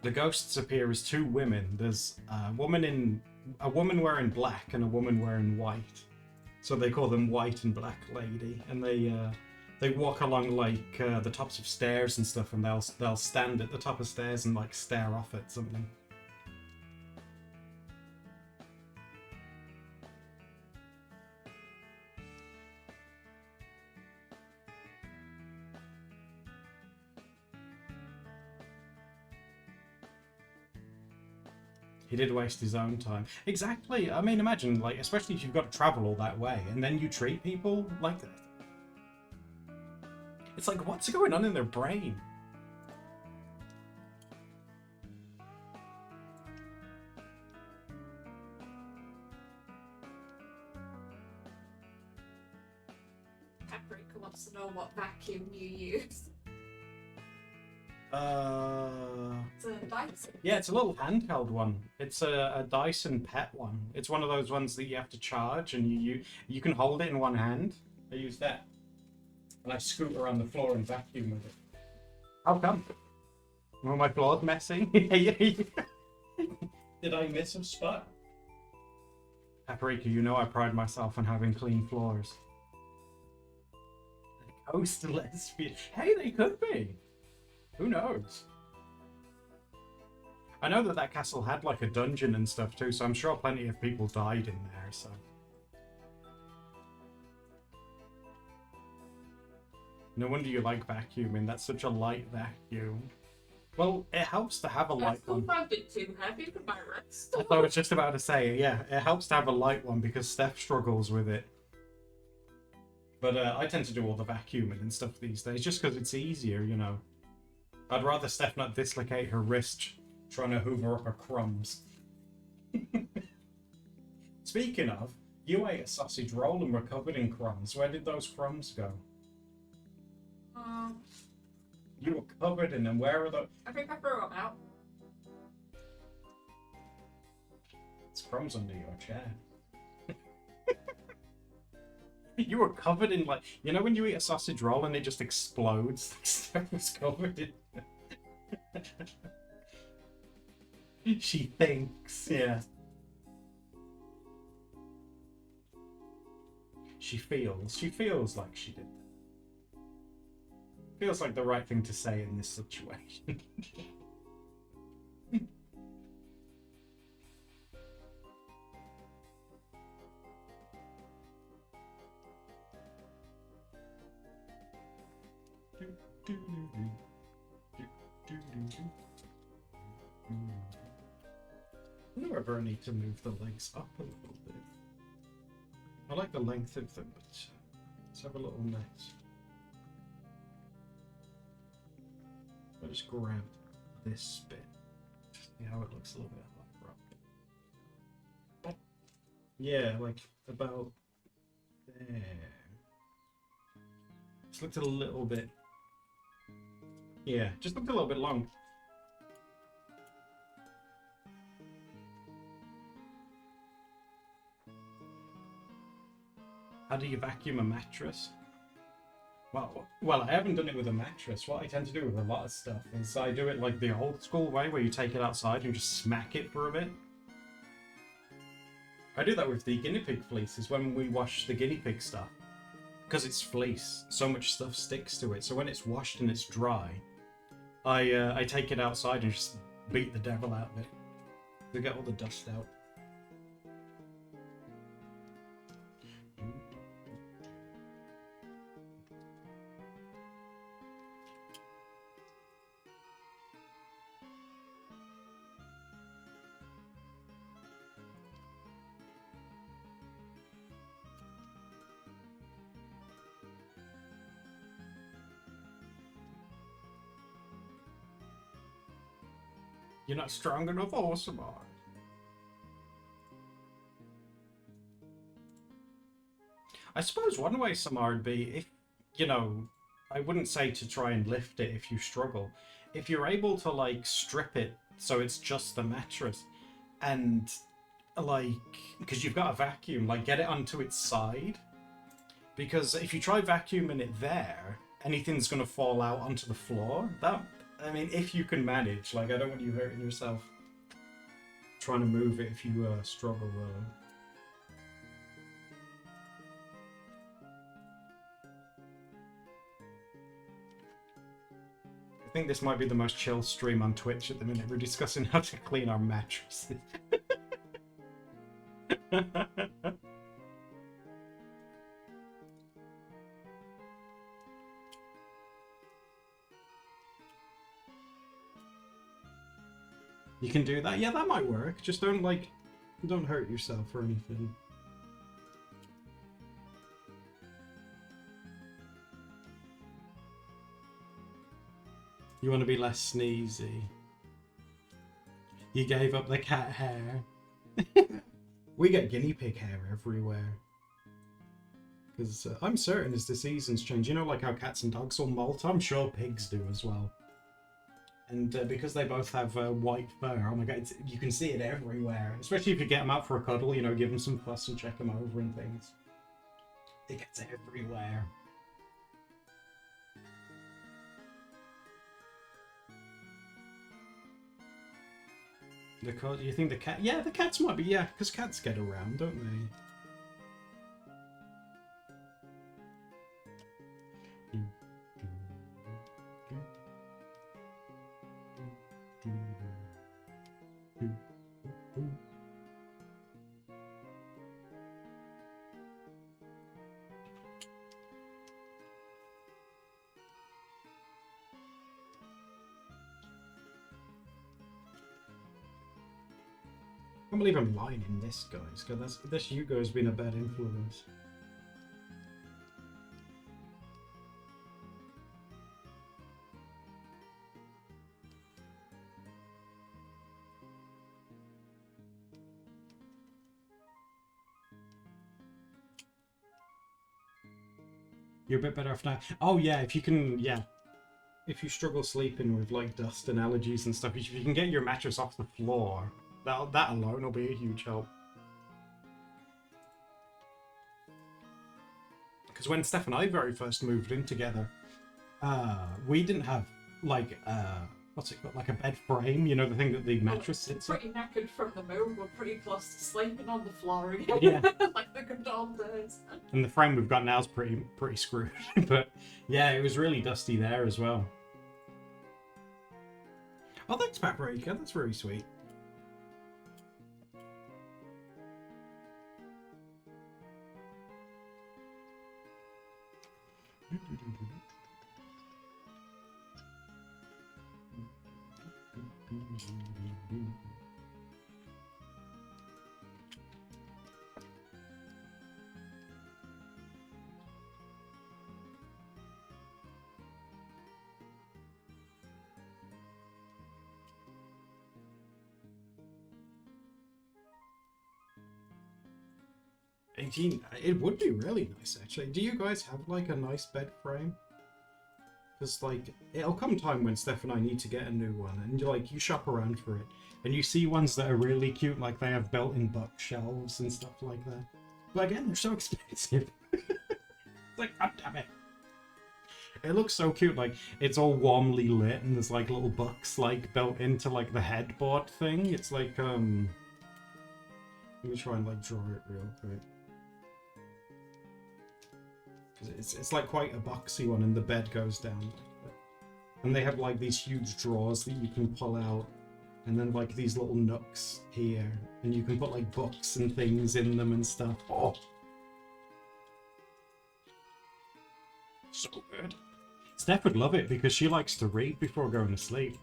The ghosts appear as 2 women. There's a woman wearing black and a woman wearing white. So they call them White and Black Lady, and they walk along like the tops of stairs and stuff, and they'll stand at the top of stairs and like stare off at something. He did waste his own time. Exactly. I mean, imagine, like, especially if you've got to travel all that way, and then you treat people like that. It's like, what's going on in their brain? Paprika wants to know what vacuum you use. It's a Dyson. Yeah, it's a little handheld one. It's a Dyson Pet one. It's one of those ones that you have to charge, and you can hold it in one hand. I use that, and I scoot around the floor and vacuum with it. How come? Were my floors messy? Did I miss a spot? Paprika, you know I pride myself on having clean floors. Ghost lesbian. Hey, they could be. Who knows? I know that that castle had like a dungeon and stuff too, so I'm sure plenty of people died in there, so... No wonder you like vacuuming, that's such a light vacuum. Well, it helps to have a light I still one. found it too heavy for my wrist. I was just about to say, yeah, it helps to have a light one because Steph struggles with it. But I tend to do all the vacuuming and stuff these days, just because it's easier, you know. I'd rather Steph not dislocate her wrist trying to hoover up her crumbs. Speaking of, you ate a sausage roll and were covered in crumbs. Where did those crumbs go? You were covered in them. Where are those? I think I threw them out. It's crumbs under your chair. You were covered in, like, you know when you eat a sausage roll and it just explodes? Steph was covered in... She thinks, yeah. She feels like she did that. Feels like the right thing to say in this situation. I wonder whether I need to move the legs up a little bit. I like the length of them, but let's have a little mess. I'll just grab this bit. See how it looks a little bit like rock. Yeah, like about there. Just looked a little bit. Yeah, just looked a little bit long. How do you vacuum a mattress? Well, I haven't done it with a mattress. What I tend to do with a lot of stuff is I do it like the old school way, where you take it outside and just smack it for a bit. I do that with the guinea pig fleeces when we wash the guinea pig stuff. Because it's fleece, so much stuff sticks to it. So when it's washed and it's dry, I take it outside and just beat the devil out of it to get all the dust out. You're not strong enough, Orsamar. I suppose one way, Samar, would be if, you know, I wouldn't say to try and lift it if you struggle. If you're able to, like, strip it so it's just the mattress and, like, because you've got a vacuum, like, get it onto its side. Because if you try vacuuming it there, anything's going to fall out onto the floor. I mean, if you can manage, like, I don't want you hurting yourself trying to move it if you struggle. I think this might be the most chill stream on Twitch at the minute. We're discussing how to clean our mattresses. You can do that. Yeah, that might work. Just don't hurt yourself or anything. You want to be less sneezy. You gave up the cat hair. We get guinea pig hair everywhere. Because I'm certain as the seasons change, you know, like how cats and dogs will molt, I'm sure pigs do as well. And because they both have white fur, oh my god, you can see it everywhere. Especially if you get them out for a cuddle, you know, give them some fuss and check them over and things. It gets everywhere. You think the cat? Yeah, the cats might be, yeah, because cats get around, don't they? I can't believe I'm lying in this, guys, because this Hugo's been a bad influence. You're a bit better off now. Oh yeah, if you can, yeah. If you struggle sleeping with like dust and allergies and stuff, if you can get your mattress off the floor, that alone will be a huge help. Because when Steph and I very first moved in together, we didn't have like what's it called, like a bed frame, you know, the thing that the mattress sits in. Pretty knackered from the move. We're pretty close to sleeping on the floor again. Yeah. Like the good old days. And the frame we've got now is pretty screwed. But yeah, it was really dusty there as well. Oh, thanks, Paprika. That's very sweet. It would be really nice, actually. Do you guys have like a nice bed frame? Because like it'll come time when Steph and I need to get a new one, and you shop around for it, and you see ones that are really cute, like they have built-in bookshelves and stuff like that. But again, they're so expensive. It's like, god damn it. It looks so cute, like it's all warmly lit, and there's like little books like built into like the headboard thing. It's like let me try and like draw it real quick. It's like quite a boxy one, and the bed goes down. And they have like these huge drawers that you can pull out, and then like these little nooks here, and you can put like books and things in them and stuff. Oh, so good. Steph would love it because she likes to read before going to sleep.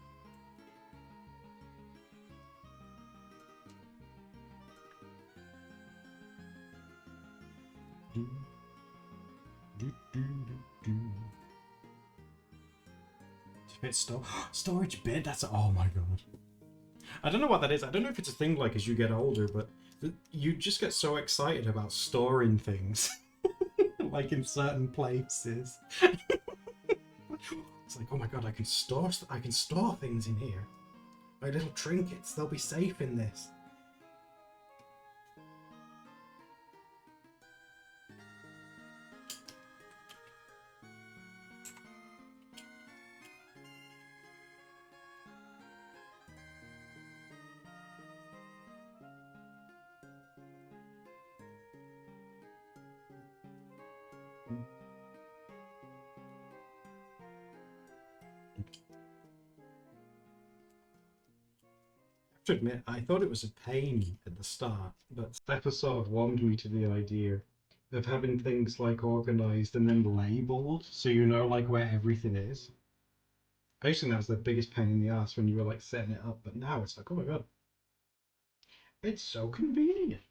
Storage bed, that's, oh my god. I don't know what that is. I don't know if it's a thing like as you get older, but you just get so excited about storing things. Like in certain places. It's like, oh my god, I can store things in here. My little trinkets, they'll be safe in this. To admit, I thought it was a pain at the start, but Steph has sort of warmed me to the idea of having things like organized and then labeled, so you know like where everything is. I used to think that was the biggest pain in the ass when you were like setting it up, but now it's like, oh my god, it's so convenient.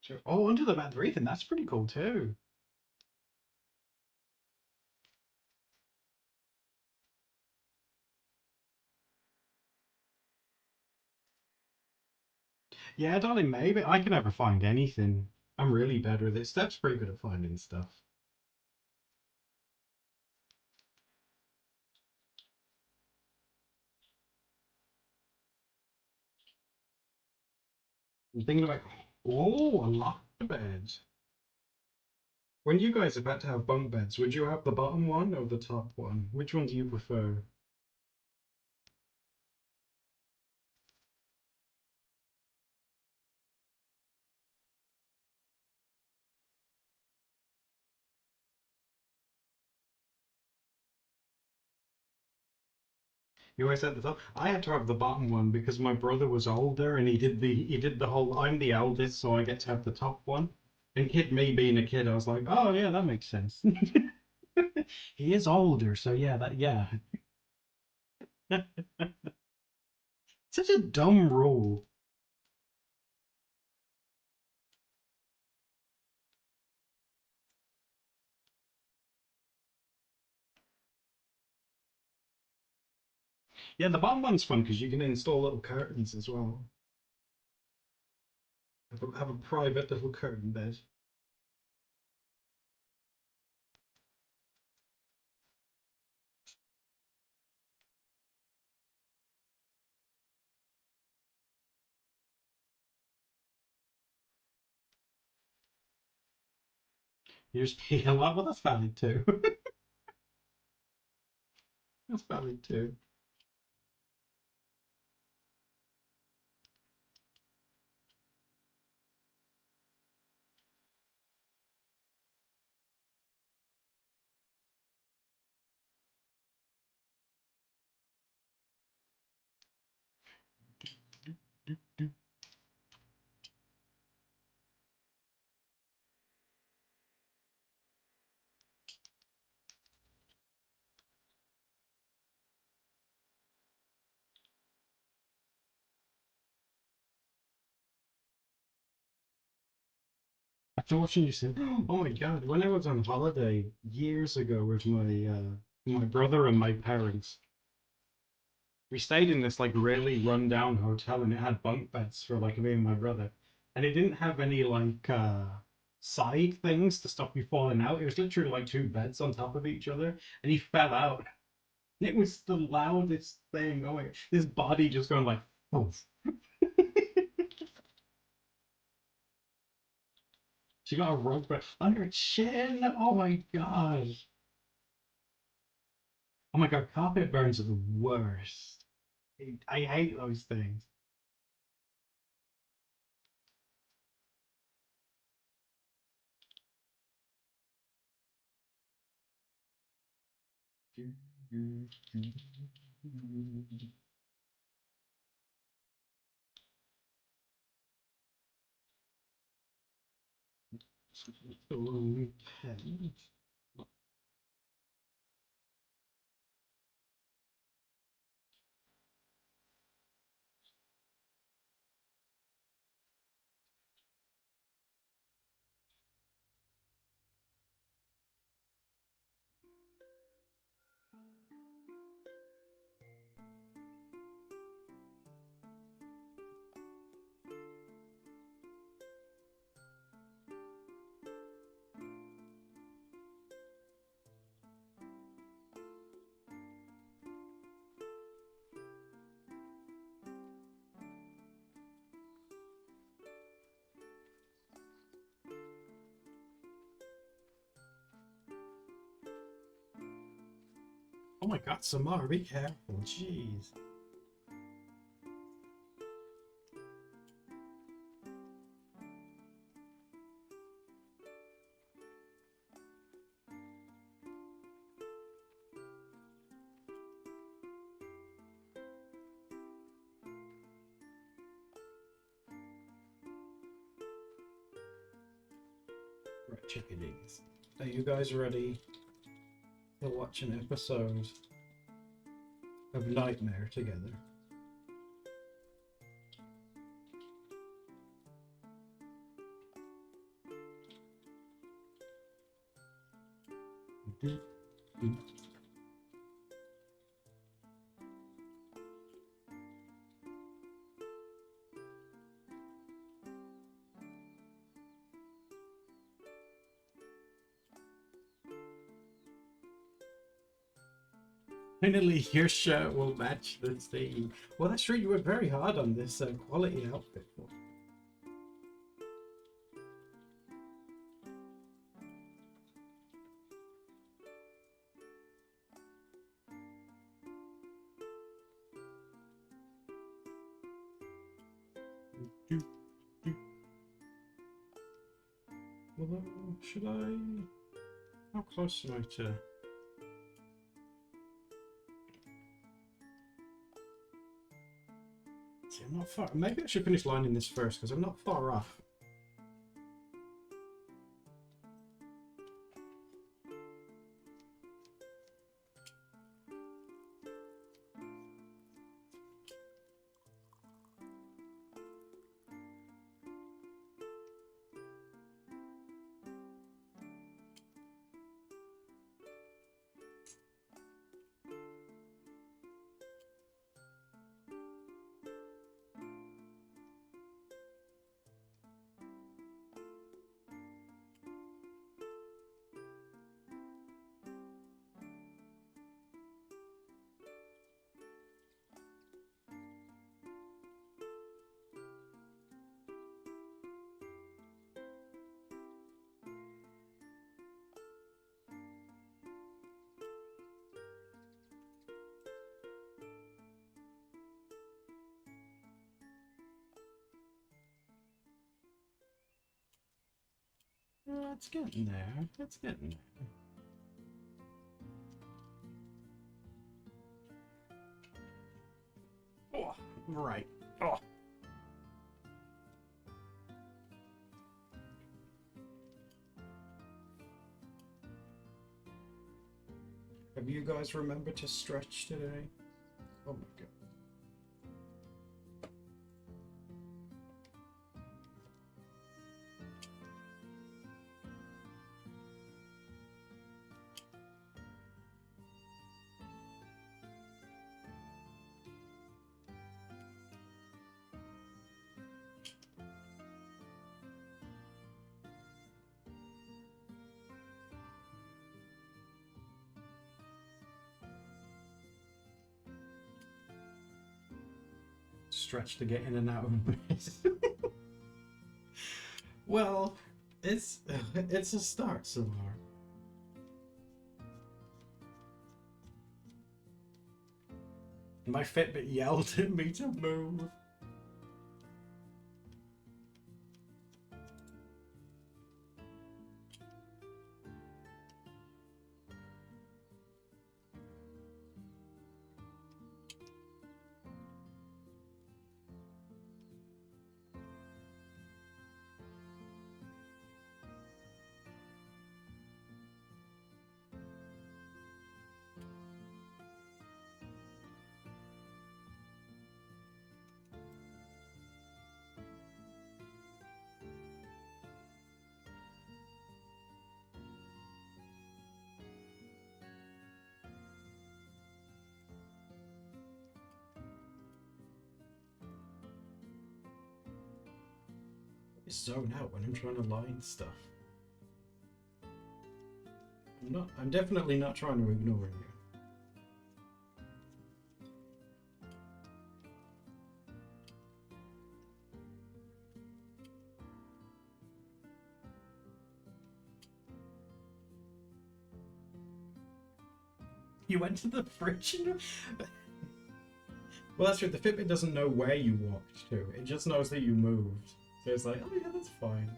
So, oh, under the bed breathing, that's pretty cool too. Yeah, darling, maybe I can never find anything. I'm really bad with it. Steph's pretty good at finding stuff. I'm thinking about, oh, a lot of beds. When you guys are about to have bunk beds, would you have the bottom one or the top one? Which one do you prefer? You always at the top. I had to have the bottom one because my brother was older and he did the whole. I'm the eldest, so I get to have the top one. And kid me being a kid, I was like, oh yeah, that makes sense. He is older, so yeah, that yeah. Such a dumb rule. Yeah, the bottom one's fun because you can install little curtains as well. Have a private little curtain bed. You just pee a lot. Well, that's valid too. That's valid too. After watching you say, oh my god, when I was on holiday years ago with my brother and my parents, we stayed in this like really run down hotel and it had bunk beds for like me and my brother. And it didn't have any like side things to stop you falling out. It was literally like two beds on top of each other and he fell out. It was the loudest thing. Oh my, his body just going like, oh. She got a rug but on her chin. Oh my god. Oh my god, carpet burns are the worst. I hate those things. Oh my god, Samara, be careful. Jeez. Right, chickadees. Are you guys ready to watch an episode of Nightmare together. Finally, your shirt will match the theme. Well, that's true. You worked very hard on this quality outfit. Well, should I? How close am I to? See, I'm not far. Maybe I should finish lining this first because I'm not far off. It's getting there. It's getting there. Oh, right. Oh. Have you guys remembered to stretch today? Oh my god. Stretch to get in and out of bed. Well, it's a start somewhere. My Fitbit yelled at me to move. Zone out when I'm trying to line stuff. I'm definitely not trying to ignore you. You went to the fridge? Well, that's true. The Fitbit doesn't know where you walked to. It just knows that you moved. So it's like, oh yeah, that's fine.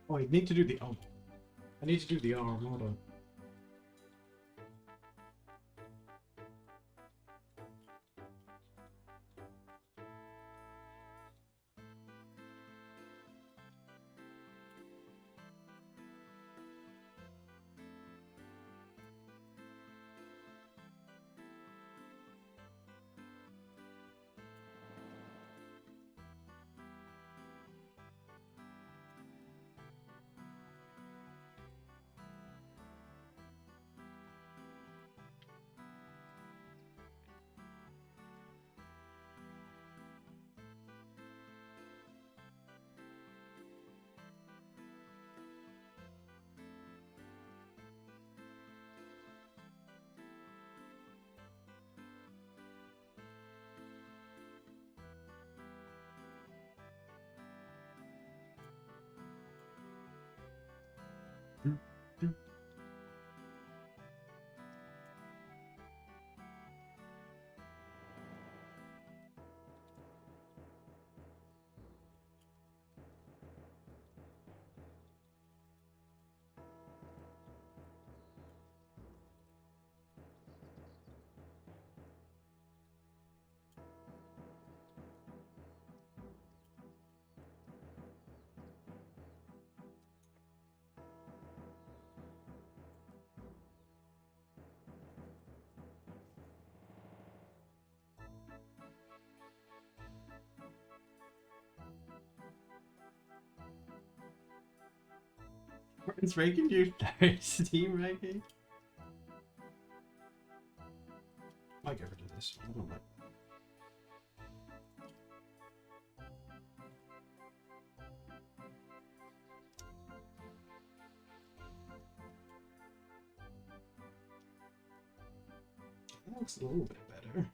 Oh, I need to do the... Oh. I need to do the arm, hold on. It's making you thirsty, Maggie. Might get rid of this. I don't know. That looks a little bit better.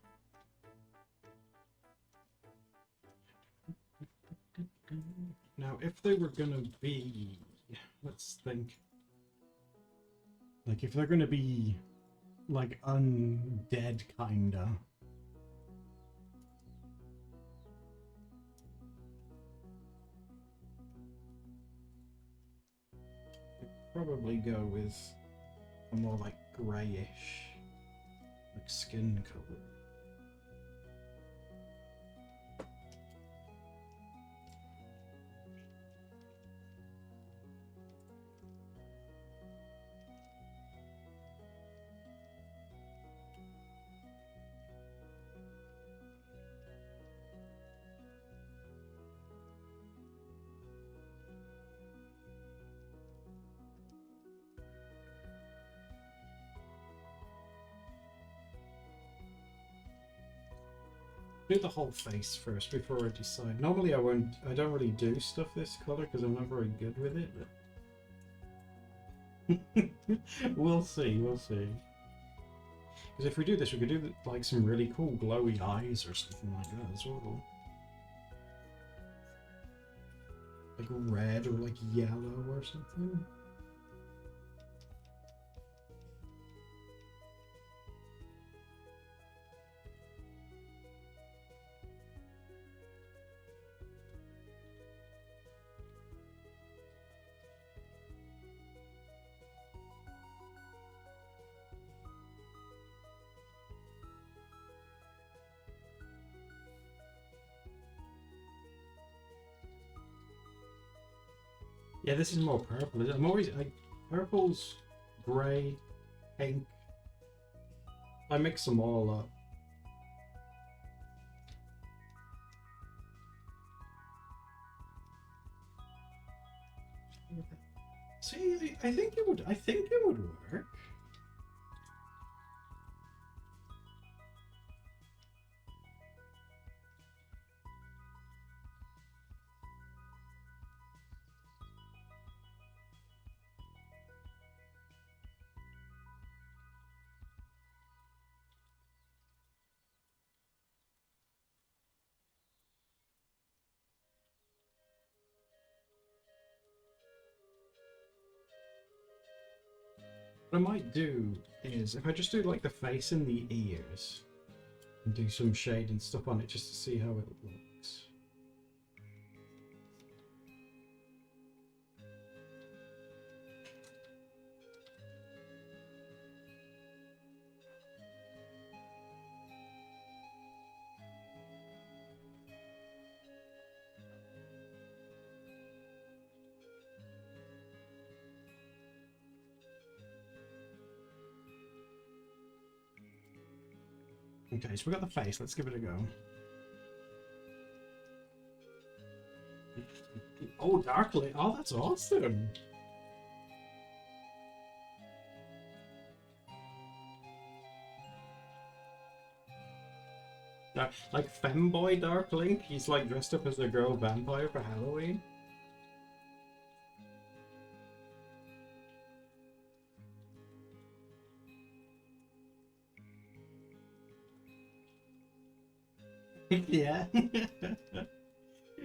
Now, if they were gonna be, let's think, like if they're gonna be like undead kinda, I'd probably go with a more like grayish, like skin color. Do the whole face first before I decide. Normally I don't really do stuff this color because I'm not very good with it, but we'll see. Because if we do this, we could do like some really cool glowy eyes or something like that as well. Like red or like yellow or something. Yeah, this is more purple. I'm always like purples, grey, pink. I mix them all up. See, I think it would. I think it would work. What I might do is, if I just do like the face and the ears, and do some shade and stuff on it just to see how it looks. Okay, so we got the face. Let's give it a go. Oh, Darkly. Oh, that's awesome. Like femboy Dark Link, he's like dressed up as a girl vampire for Halloween. Yeah.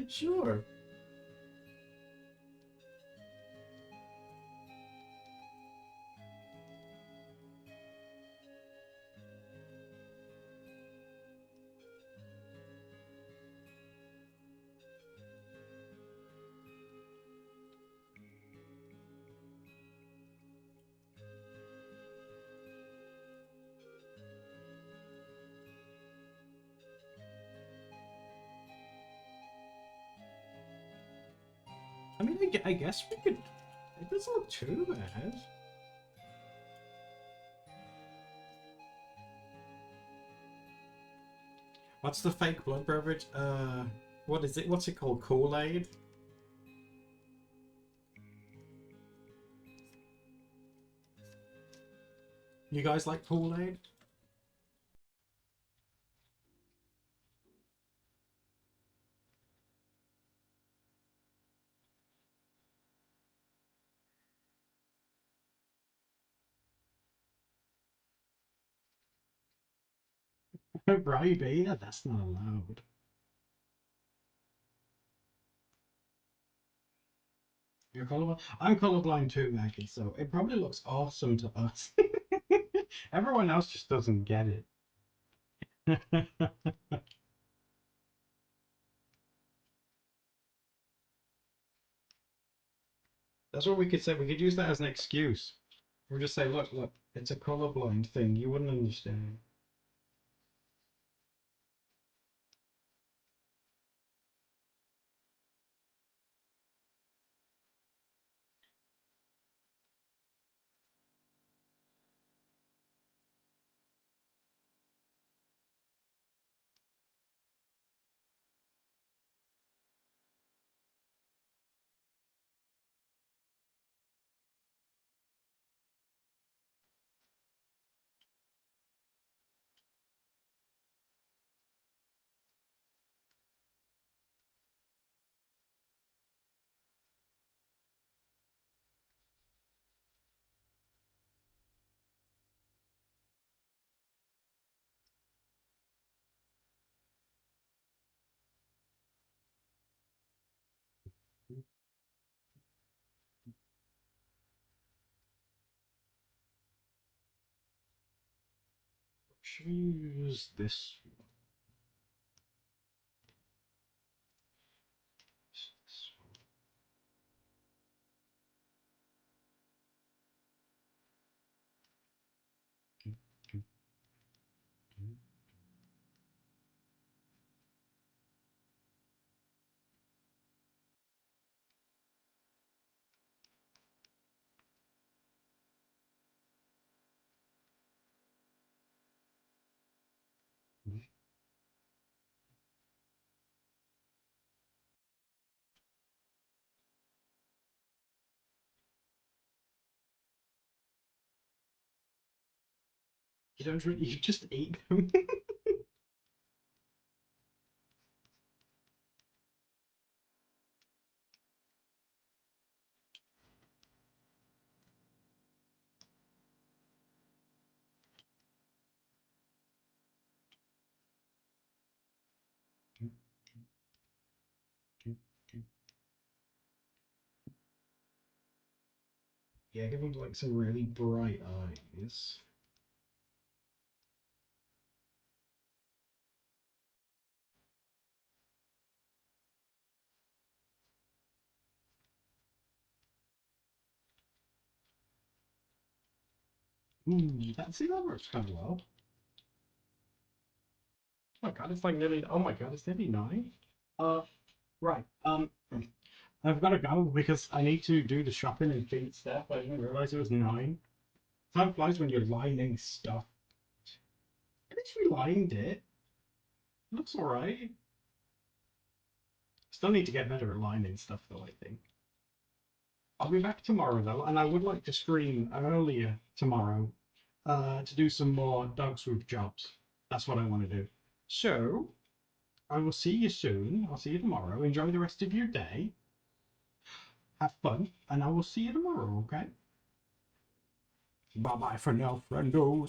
Sure. I mean, I guess we could. It doesn't look too bad. What's the fake blood beverage? What is it? What's it called? Kool-Aid? You guys like Kool-Aid? Right, yeah, that's not allowed. You're colorblind? I'm colorblind too, Maggie, so it probably looks awesome to us. Everyone else just doesn't get it. That's what we could say. We could use that as an excuse. We'll just say, look, it's a colorblind thing. You wouldn't understand. Should we use this? You don't really, you just eat them. Yeah, give them like some really bright eyes. That works kind of well. Oh my god, it's like nearly. Oh my god, it's nearly 9. Right. I've got to go because I need to do the shopping and feed stuff. I didn't realize it was 9. Time flies when you're lining stuff. literally lined it. Looks alright. Still need to get better at lining stuff though, I think. I'll be back tomorrow though, and I would like to stream earlier tomorrow to do some more dog swoop jobs. That's what I want to do. So, I will see you soon. I'll see you tomorrow. Enjoy the rest of your day. Have fun, and I will see you tomorrow, okay? Bye bye for now, friendos.